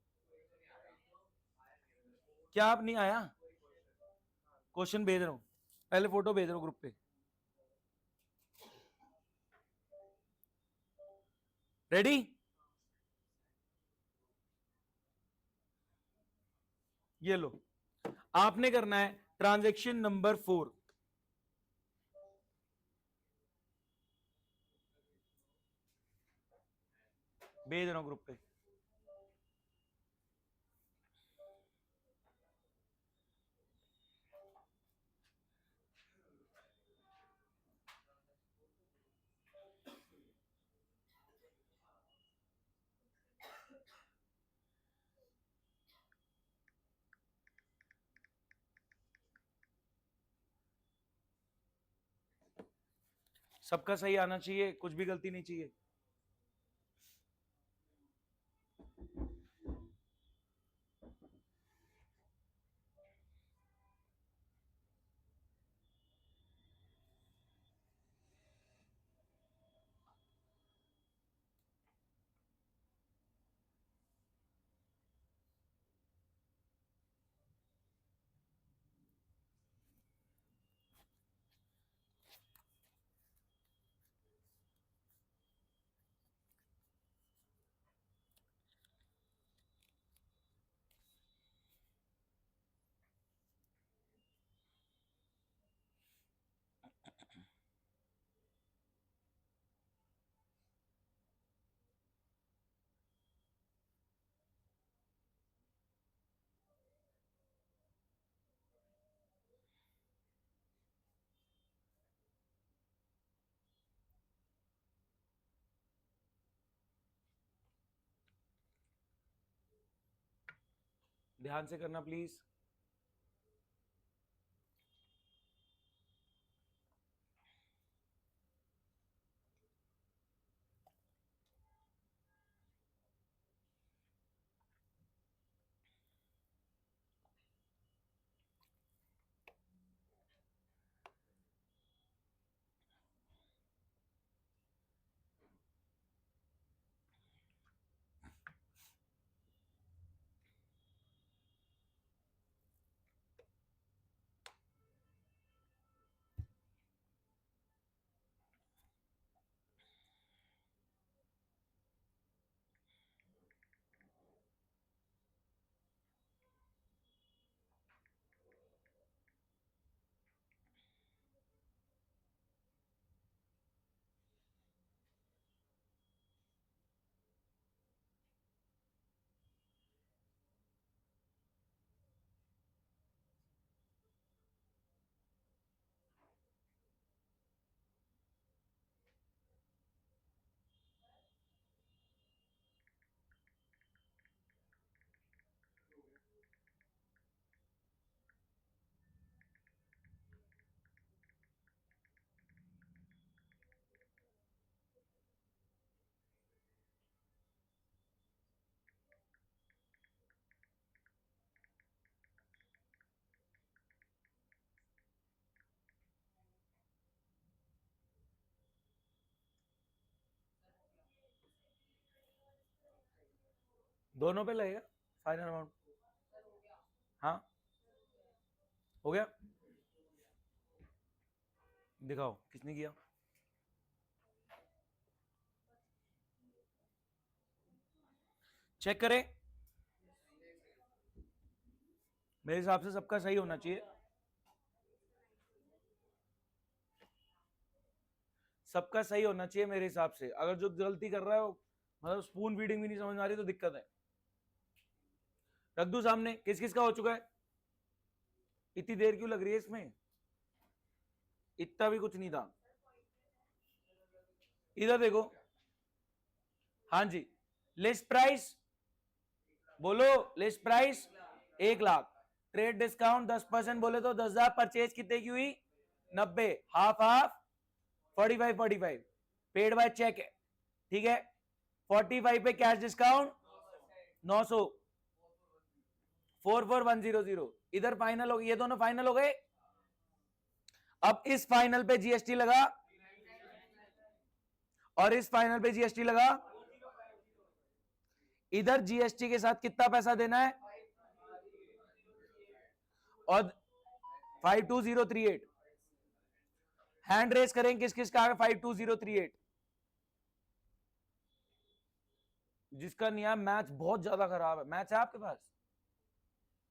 क्या आप नहीं आया? क्वेश्चन भेज रहा हूं, पहले फोटो भेज रहा हूं ग्रुप पे. रेडी? ये लो, आपने करना है ट्रांजैक्शन नंबर 4. भेज रहा हूं ग्रुप पे. सबका सही आना चाहिए, कुछ भी गलती नहीं चाहिए. ध्यान से करना प्लीज। दोनों पे लगेगा फाइनल अमाउंट। हाँ हो गया, दिखाओ किसने किया। चेक करें, मेरे हिसाब से सबका सही होना चाहिए। सबका सही होना चाहिए मेरे हिसाब से। अगर जो गलती कर रहा है वो मतलब स्पून फीडिंग भी नहीं समझ में आ रही तो दिक्कत है। रख दू सामने, किस किस का हो चुका है। इतनी देर क्यों लग रही है इसमें, इतना भी कुछ नहीं था। इधर देखो, हाँ जी, लिस्ट प्राइस बोलो, list price 1 lakh, trade discount 10% बोले तो 10,000, परचेज कितने की हुई 90, half half 45 paid by cheque है, ठीक है। 45 पे कैश डिस्काउंट 900, 44100। इधर फाइनल हो गए, ये दोनों फाइनल हो गए। अब इस फाइनल पे जीएसटी लगा और इस फाइनल पे जीएसटी लगा। इधर जीएसटी के साथ कितना पैसा देना है और 52038 हैंड रेस करें, किस किस का है 52038। जिसका नहीं है, मैच बहुत ज्यादा खराब है। मैच है आपके पास,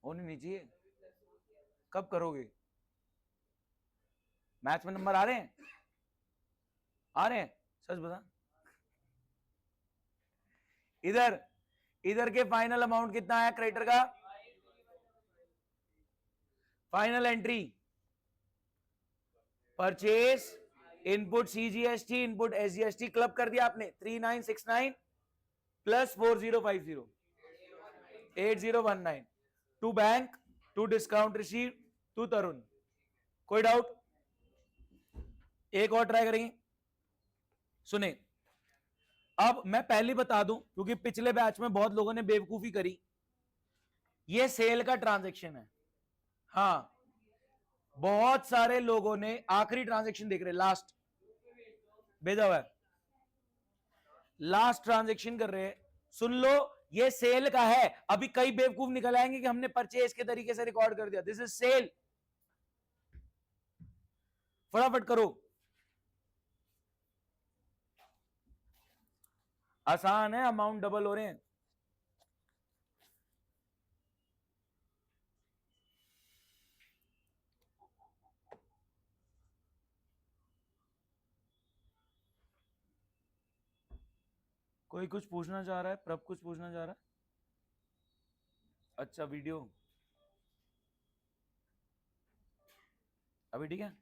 होनी नहीं चाहिए। कब करोगे, मैच में नंबर आ रहे हैं, आ रहे हैं, सच बता। इधर इधर के फाइनल अमाउंट कितना है क्रेडिटर का, final entry purchase input CGST input SGST club कर दिया आपने 3969 plus 4050 8019 to bank to discount receive to Tarun. कोई डाउट, एक और ट्राई करेंगे। सुने, अब मैं पहले बता दूं क्योंकि पिछले बैच में बहुत लोगों ने बेवकूफी करी। ये सेल का ट्रांजैक्शन है, हाँ, बहुत सारे लोगों ने आखिरी ट्रांजैक्शन देख रहे, लास्ट भेजा हुआ है, लास्ट ट्रांजैक्शन कर रहे हैं। सुन लो, ये सेल का है। अभी कई बेवकूफ निकल आएंगे कि हमने परचेज के तरीके से रिकॉर्ड कर दिया, दिस इज सेल। फटाफट करो, आसान है, अमाउंट डबल हो रहे हैं। कोई कुछ पूछना चाह रहा है, प्रभ कुछ पूछना चाह रहा है। अच्छा वीडियो अभी ठीक है।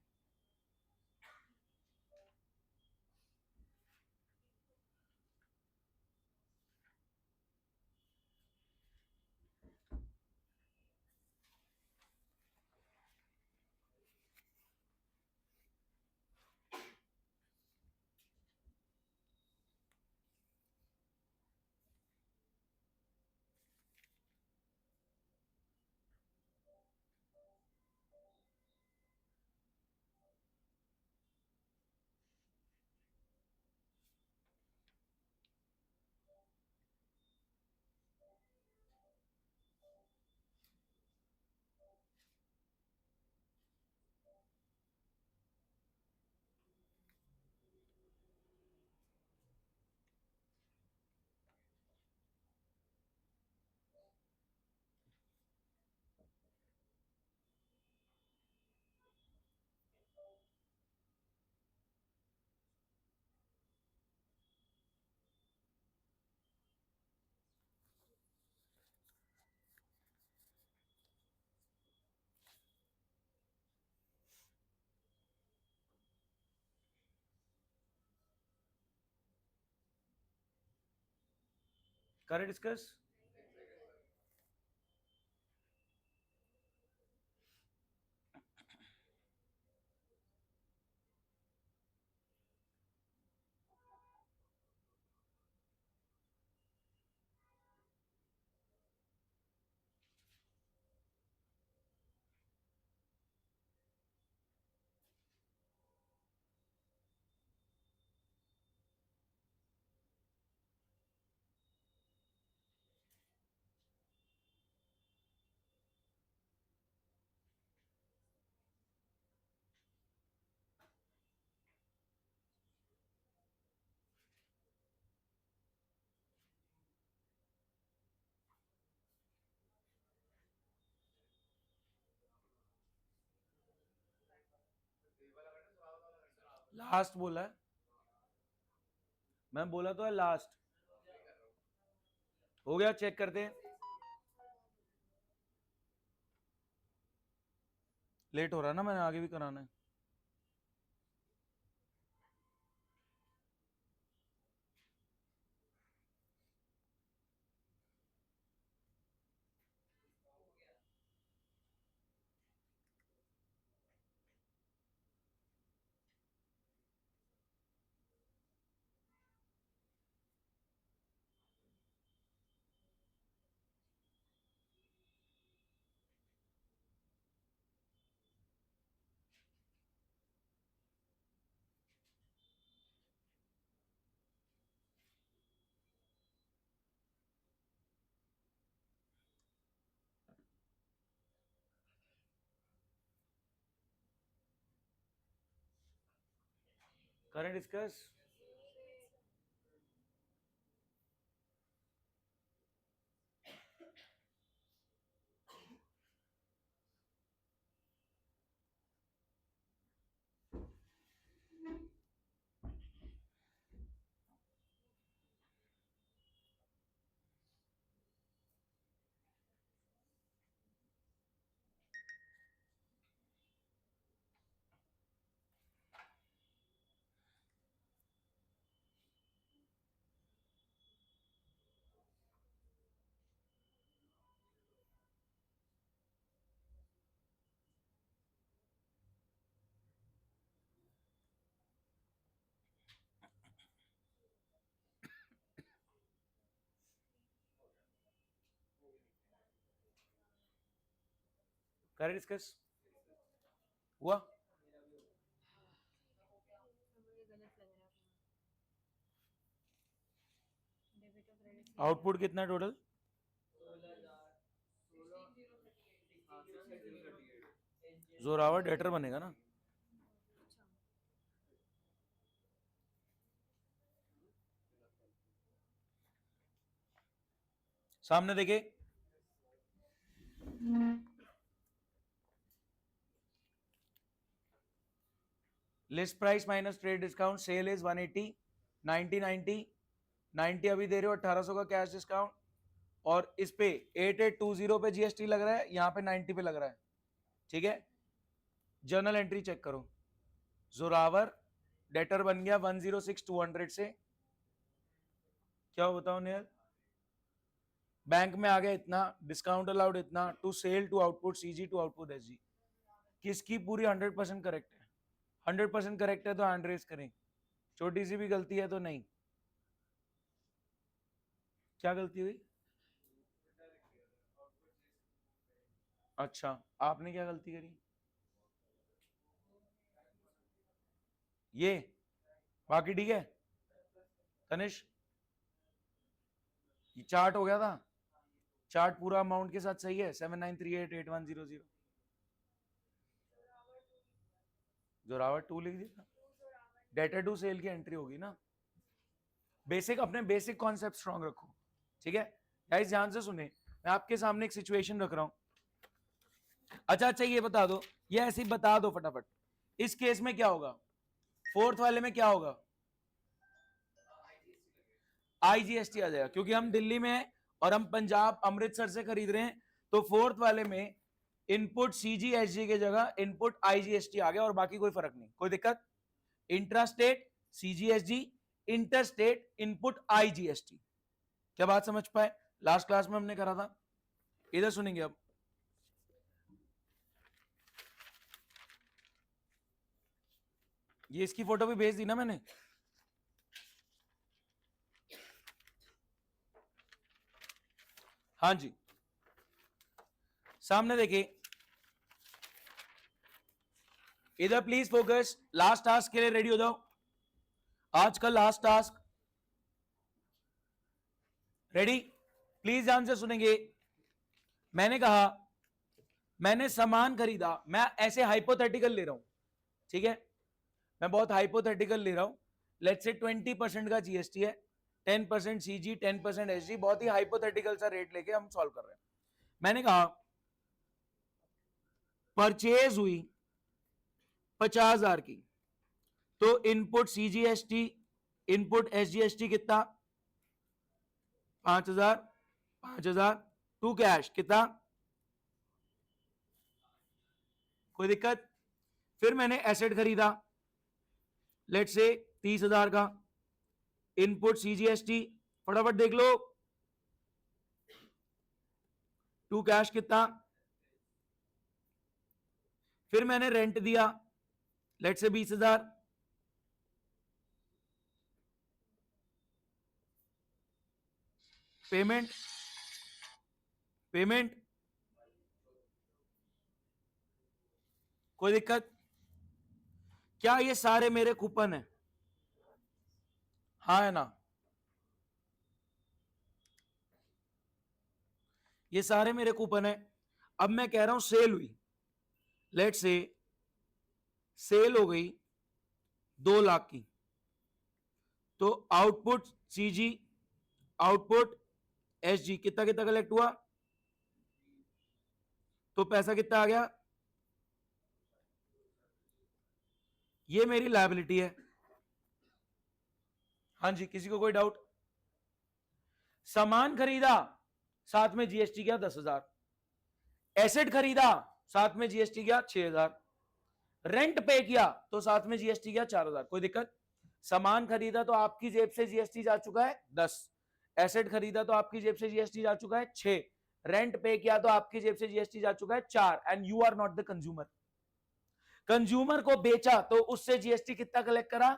करे डिस्कस। लास्ट बोला है, मैं बोला तो है लास्ट। हो गया, चेक करते हैं। लेट हो रहा है ना, मैंने आगे भी कराना है। करें डिस्कस। करें डिस्कस। हुआ? आउटपुट कितना टोटल? जोरावर डेटर बनेगा ना। सामने देखे, list price minus trade discount, sale is 180, 90 90 90 अभी दे रहे हो 1800 का कैश डिस्काउंट, और इस पे 8820 पे जीएसटी लग रहा है, यहां पे 90 पे लग रहा है। ठीक है, जर्नल एंट्री चेक करो। जोरावर डेटर बन गया 106,200 से। क्या बताओ नेहल? बैंक में आ गया इतना, डिस्काउंट अलाउड इतना, to sale to output CG to output SG. किसकी पूरी 100% करेक्ट है? 100% करेक्ट है तो हैंड रेज करें, छोटी सी भी गलती है तो नहीं। क्या गलती हुई? अच्छा, आपने क्या गलती करी? ये बाकी ठीक है। तनिष, ये चार्ट हो गया था, चार्ट पूरा अमाउंट के साथ सही है, 79388100। जोरावर 2 लिख दिया, डेटा टू सेल की एंट्री होगी ना। बेसिक, अपने बेसिक कॉन्सेप्ट स्ट्रॉन्ग रखो। ठीक है गाइस, ध्यान से सुने, मैं आपके सामने एक सिचुएशन रख रहा हूं। अच्छा, ये बता दो, ये ऐसे ही बता दो फटाफट, इस केस में क्या होगा? फोर्थ वाले में क्या होगा? आईजीएसटी आ जाएगा, क्योंकि हम दिल्ली में हैं और हम पंजाब अमृतसर से खरीद रहे हैं, तो फोर्थ वाले में इनपुट सीजीएसजी के जगह इनपुट आईजीएसटी आ गया, और बाकी कोई फर्क नहीं, कोई दिक्कत? Intra state CGST, inter state input IGST. क्या बात समझ पाए? लास्ट क्लास में हमने करा था, इधर सुनेंगे अब। ये इसकी फोटो भी भेज दी ना मैंने। हाँ जी, सामने देखिए, इधर प्लीज फोकस। लास्ट टास्क के लिए रेडी हो जाओ। आज का लास्ट टास्क, रेडी? प्लीज ध्यान से सुनेंगे। मैंने कहा मैंने सामान खरीदा, मैं ऐसे हाइपोथेटिकल ले रहा हूं, ठीक है, मैं बहुत हाइपोथेटिकल ले रहा हूं। लेट्स से 20% का जीएसटी है, 10% सीजी, 10% एसजी, बहुत ही हाइपोथेटिकल सा रेट लेके हम सॉल्व कर रहे हैं। मैंने कहा परचेज हुई 50,000 की, तो इनपुट सीजीएसटी, इनपुट एसजीएसटी कितना? 5,000, 5,000 टू कैश कितना? कोई दिक्कत? फिर मैंने एसेट खरीदा, लेट्स से 30,000 का, इनपुट सीजीएसटी, फटाफट देख लो, टू कैश कितना? फिर मैंने रेंट दिया, लेट्स से 20,000, पेमेंट, पेमेंट, कोई दिक्कत? क्या ये सारे मेरे कूपन है? हाँ है ना? ये सारे मेरे कूपन है। अब मैं कह रहा हूं सेल हुई, लेट्स से सेल हो गई 2 लाख की, तो आउटपुट सीजी, आउटपुट एसजी कितना कितना कलेक्ट हुआ? तो पैसा कितना आ गया? ये मेरी लायबिलिटी है। हाँ जी, किसी को कोई डाउट? सामान खरीदा, साथ में जीएसटी गया 10,000, एसेट खरीदा, साथ में जीएसटी गया 6,000, रेंट पे किया तो साथ में जीएसटी गया 4,000। कोई दिक्कत? सामान खरीदा तो आपकी जेब से जीएसटी जा चुका है 10, एसेट खरीदा तो आपकी जेब से जीएसटी जा चुका है 6, रेंट पे किया तो आपकी जेब से जीएसटी जा चुका है 4, and you are not the consumer. Consumer को बेचा तो उससे जीएसटी कितना कलेक्ट करा?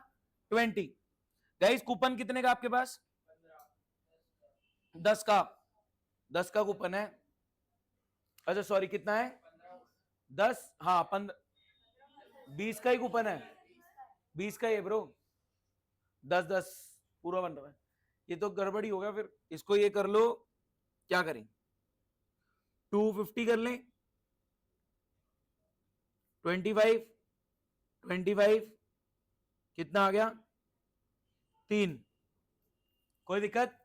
20। गाइस कूपन कितने का आपके पास? 10 का, 10 का कूपन है। अच्छा सॉरी, कितना है? 10, हाँ 15, 20 का ही कूपन है, 20 का ही है ब्रो, 10 10 पूरा बन रहा है। ये तो गड़बड़ी हो गया, फिर इसको ये कर लो, क्या करें, 250 कर लें, 25, 25 कितना आ गया? 3। कोई दिक्कत?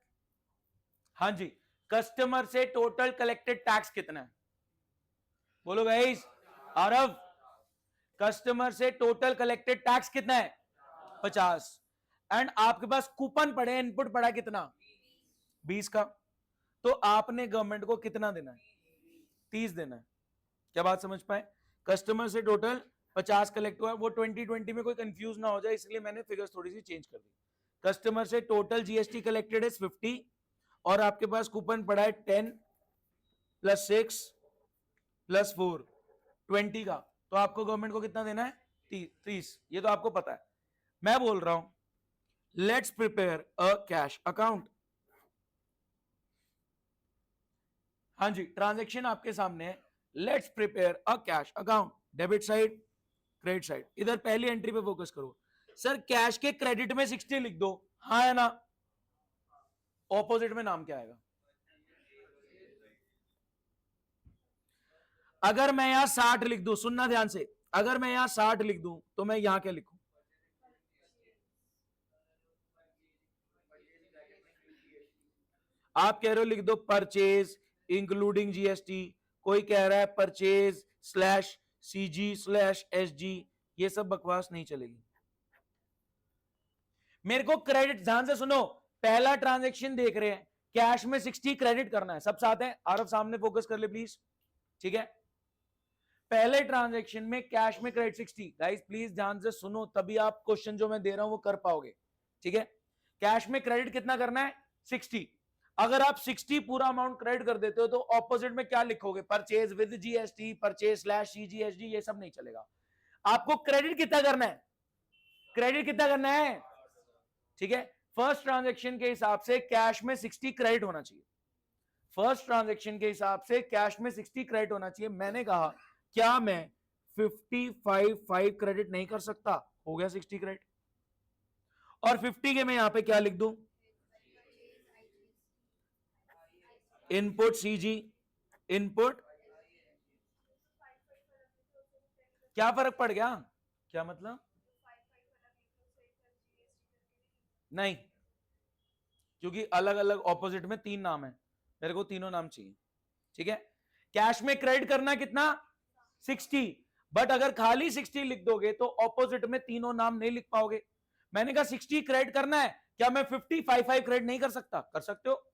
हाँ जी। कस्टमर से टोटल कलेक्टेड टैक्स कितना है? बोलो गाइस। आरव, कस्टमर से टोटल कलेक्टेड टैक्स कितना है? 50। एंड आपके पास कूपन पड़े, इनपुट पड़ा कितना? 20 का। तो आपने गवर्नमेंट को कितना देना है? 30 देना है। क्या बात समझ पाए? कस्टमर से टोटल 50 कलेक्ट हुआ, वो 2020 में कोई कंफ्यूज ना हो जाए इसलिए मैंने फिगर्स थोड़ी सी चेंज कर दी। कस्टमर से टोटल जीएसटी कलेक्टेड है 50, और आपके पास कूपन पड़ा है 10 + 6 + 4 20 का, तो आपको गवर्नमेंट को कितना देना है? 30। ये तो आपको पता है। मैं बोल रहा हूं let's prepare a cash account. हाँ जी, ट्रांजैक्शन आपके सामने है। Let's prepare a cash account, debit side, credit side. इधर पहली एंट्री पे फोकस करो। सर कैश के क्रेडिट में 60 लिख दो, हाँ है ना? ऑपोजिट में नाम क्या आएगा? अगर मैं यहां 60 लिख दूं, सुनना ध्यान से, अगर मैं यहां 60 लिख दूं तो मैं यहां क्या लिखूं? आप कह रहे हो लिख दो परचेज इंक्लूडिंग जीएसटी, कोई कह रहा है purchase slash CG slash SG. ये सब बकवास नहीं चलेगी। मेरे को क्रेडिट, ध्यान से सुनो, पहला ट्रांजैक्शन देख रहे हैं, कैश में 60 क्रेडिट करना है। सब साथ है? आरव सामने फोकस कर ले प्लीज, ठीक है? पहले ट्रांजैक्शन में कैश में क्रेडिट 60। गाइस प्लीज ध्यान से सुनो, तभी आप क्वेश्चन जो मैं दे रहा हूं वो कर पाओगे, ठीक है? कैश में क्रेडिट कितना करना है? 60। अगर आप 60 पूरा अमाउंट क्रेडिट कर देते हो तो ऑपोजिट में क्या लिखोगे? Purchase with GST, purchase slash CGST, ये सब नहीं चलेगा। आपको क्रेडिट कितना करना है? क्रेडिट कितना करना है? ठीक है, फर्स्ट ट्रांजेक्शन के हिसाब से कैश में 60 क्रेडिट होना चाहिए। फर्स्ट ट्रांजेक्शन के हिसाब से कैश में 60 क्रेडिट होना चाहिए। मैंने कहा क्या मैं 55 क्रेडिट नहीं कर सकता? हो गया 60 क्रेडिट। और 50 के मैं यहां पे क्या लिख दूं? Input CG, input. क्या फर्क पड़ गया? क्या मतलब? नहीं, क्योंकि अलग अलग ऑपोजिट में 3 नाम है, मेरे को तीनों नाम चाहिए। ठीक है, कैश में क्रेडिट करना कितना? 60। बट अगर खाली 60 लिख दोगे तो ऑपोजिट में तीनों नाम नहीं लिख पाओगे। मैंने कहा 60 क्रेडिट करना है, क्या मैं 55 क्रेडिट नहीं कर सकता? कर सकते हो।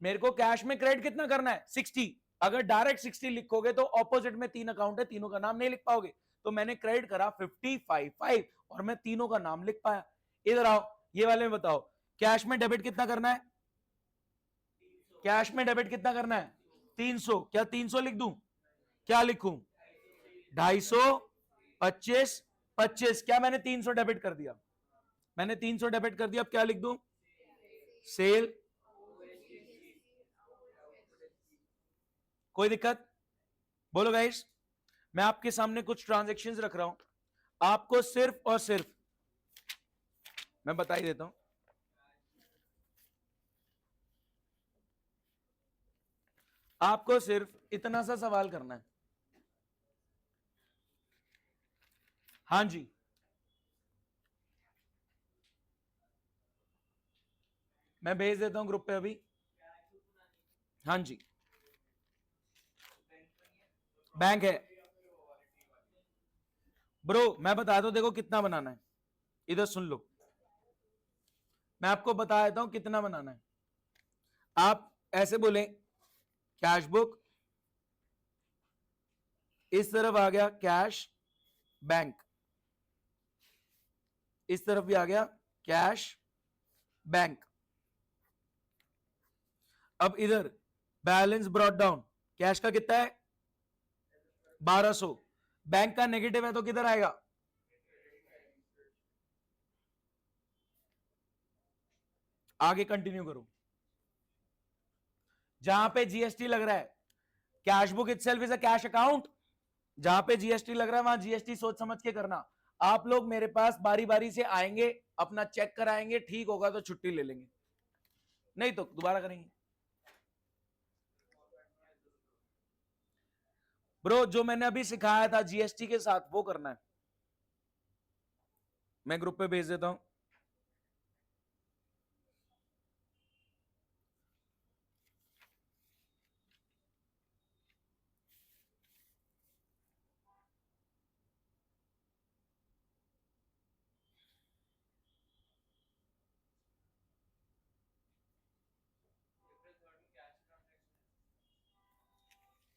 मेरे को कैश में क्रेडिट कितना करना है? 60। अगर डायरेक्ट 60 लिखोगे तो ऑपोजिट में 3 अकाउंट है, तीनों का नाम नहीं लिख पाओगे। तो मैंने क्रेडिट करा 55 और मैं तीनों का नाम लिख पाया। इधर आओ, ये वाले में बताओ, कैश में डेबिट कितना करना है? कैश में डेबिट कितना करना है? 300। क्या 300 लिख दूं? क्या लिखूं? 250, 25, 25। क्या मैंने 300 डेबिट कर दिया? मैंने 300 डेबिट कर दिया। अब क्या लिख दूं? सेल। कोई दिक्कत? बोलो गाइस। मैं आपके सामने कुछ ट्रांजैक्शंस रख रहा हूं, आपको सिर्फ और सिर्फ मैं बता ही देता हूं। आपको सिर्फ इतना सा सवाल करना है। हां जी, मैं भेज देता हूं ग्रुप पे अभी। हां जी, बैंक है ब्रो। मैं बता दो, देखो कितना बनाना है, इधर सुन लो। मैं आपको बता देता हूं कितना बनाना है। आप ऐसे बोले कैश बुक, इस तरफ आ गया कैश बैंक, इस तरफ भी आ गया कैश बैंक। अब इधर बैलेंस ब्रॉट डाउन, कैश का कितना है? 1200। बैंक का नेगेटिव है तो किधर आएगा? आगे कंटिन्यू करो। जहां पे जीएसटी लग रहा है, cash book itself is a cash account. जहां पे जीएसटी लग रहा है वहां जीएसटी सोच समझ के करना। आप लोग मेरे पास बारी बारी से आएंगे, अपना चेक कराएंगे, ठीक होगा तो छुट्टी ले लेंगे, नहीं तो दोबारा करेंगे। ब्रो जो मैंने अभी सिखाया था जीएसटी के साथ वो करना है। मैं ग्रुप पे भेज देता हूं।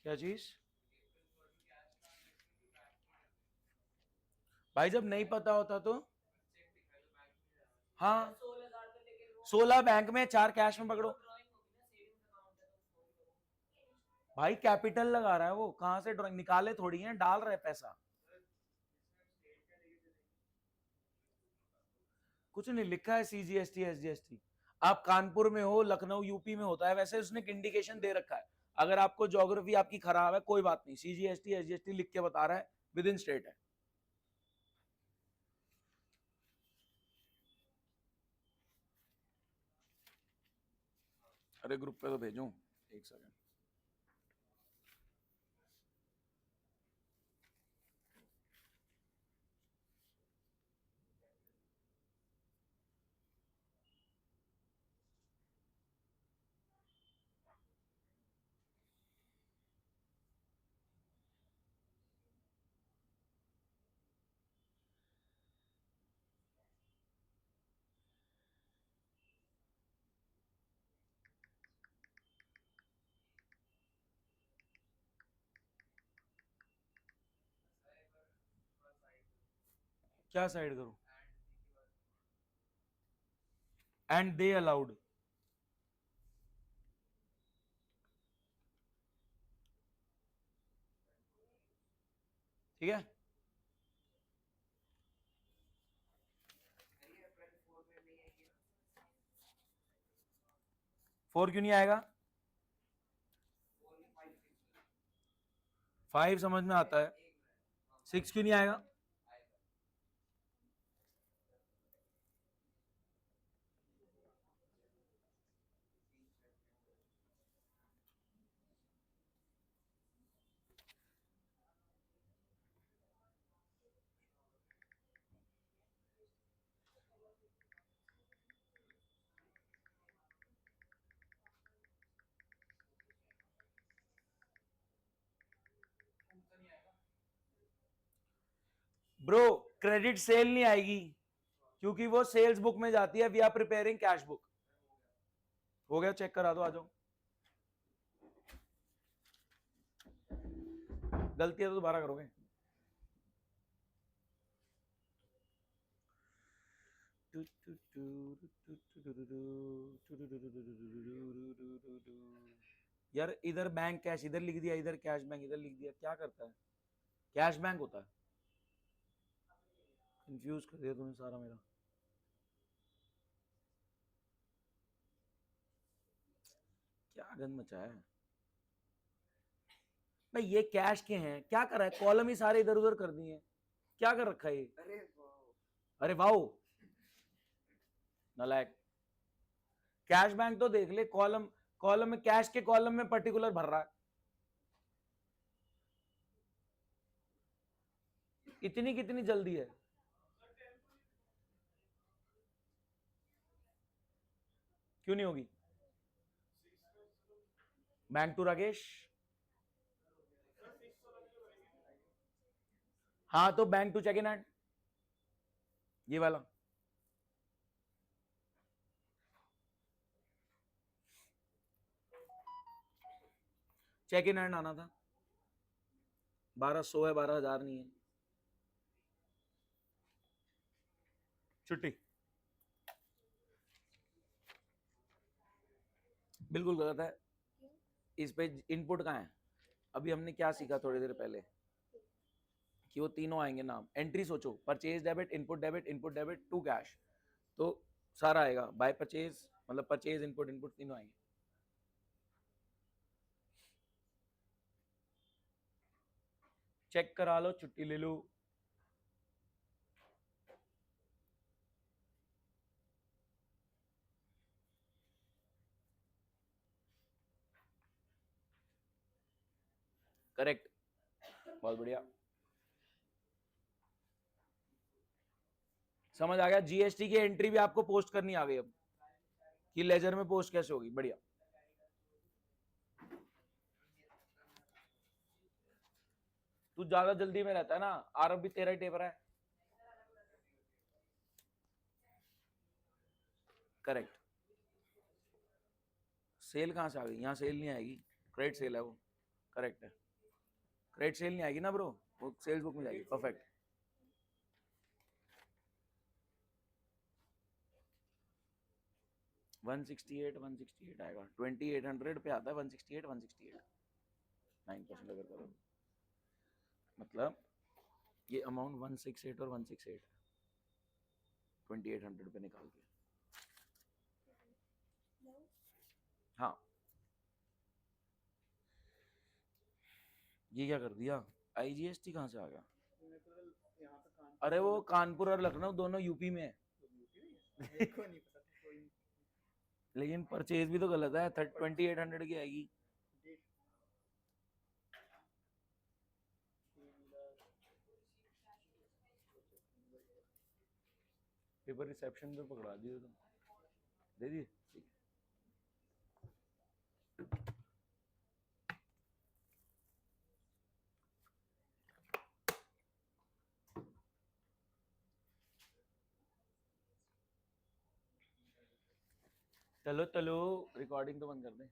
क्या चीज? भाई जब नहीं पता होता तो हाँ, 16 बैंक में 4 कैश में पकड़ो। भाई कैपिटल लगा रहा है वो, कहां से ड्राइंग निकाले थोड़ी है, डाल रहे पैसा। कुछ नहीं लिखा है सीजीएसटी एसजीएसटी। आप कानपुर में हो, लखनऊ यूपी में होता है वैसे, उसने इंडिकेशन दे रखा है। अगर आपको ज्योग्राफी आपकी खराब है कोई बात नहीं, सीजीएसटी एसजीएसटी लिख के बता रहा है, विद इन स्टेट है। अरे ग्रुप पे तो भेजूं, एक सेकंड। क्या साइड करूं? And they allowed. ठीक है, फोर क्यों नहीं आएगा? 5 समझ में आता है, 6 क्यों नहीं आएगा? ब्रो क्रेडिट सेल नहीं आएगी क्योंकि वो सेल्स बुक में जाती है, we are preparing cash book. हो गया, चेक करा दो, आ जाओ। गलती है तो दोबारा करोगे। यार इधर बैंक कैश इधर लिख दिया, इधर कैश बैंक इधर लिख दिया, क्या करता है? कैश बैंक होता है। कंफ्यूज कर दिया तुमने सारा मेरा। क्या गंद मचा है भाई, ये कैश के हैं, क्या कर रहा है? कॉलम ही सारे इधर उधर कर दिए, क्या कर रखा है ये? अरे वाह, नालायक। कैश बैंक तो देख ले, कॉलम कॉलम में कैश के कॉलम में पर्टिकुलर भर रहा है। इतनी कितनी जल्दी है? क्यों नहीं होगी? Bank to Rakesh. हाँ तो bank to cheque in hand, ये वाला। चेक इन हैंड आना था। 1200 है, 12,000 नहीं है। छुट्टी। बिल्कुल गलत है। इस पे इनपुट कहाँ है? अभी हमने क्या सीखा थोड़ी देर पहले कि वो तीनों आएंगे नाम। एंट्री सोचो, purchase debit, input debit to cash, तो सारा आएगा। बाय परचेज मतलब परचेज इनपुट इनपुट तीनों आएंगे। चेक करा लो, छुट्टी ले लो। करेक्ट, बहुत बढ़िया। समझ आ गया। जीएसटी की एंट्री भी आपको पोस्ट करनी आ गई अब कि लेजर में पोस्ट कैसे होगी। बढ़िया। तू ज्यादा जल्दी में रहता है ना, आरब भी तेरा ही टेपर है। करेक्ट। सेल कहां से आ गई? यहां सेल नहीं आएगी, क्रेडिट सेल है वो। करेक्ट है, क्रेडिट सेल नहीं आएगी ना ब्रो, वो सेल्स बुक में जाएगी। परफेक्ट। वन सिक्सटी एट आएगा। 2800 पे आता है 168 9% अगर करो, मतलब ये अमाउंट 168 और 168 2800 पे निकाल के। हाँ, ये क्या कर दिया? आईजीएसटी कहाँ से आ गया? अरे वो कानपुर और लखनऊ दोनों यूपी में है। लेकिन परचेज भी तो गलत है, 2800 की आएगी। पेपर रिसेप्शन पे पकड़ा दिए तुम, दे दिए। ठीक है, चलो चलो, रिकॉर्डिंग तो बंद कर दे।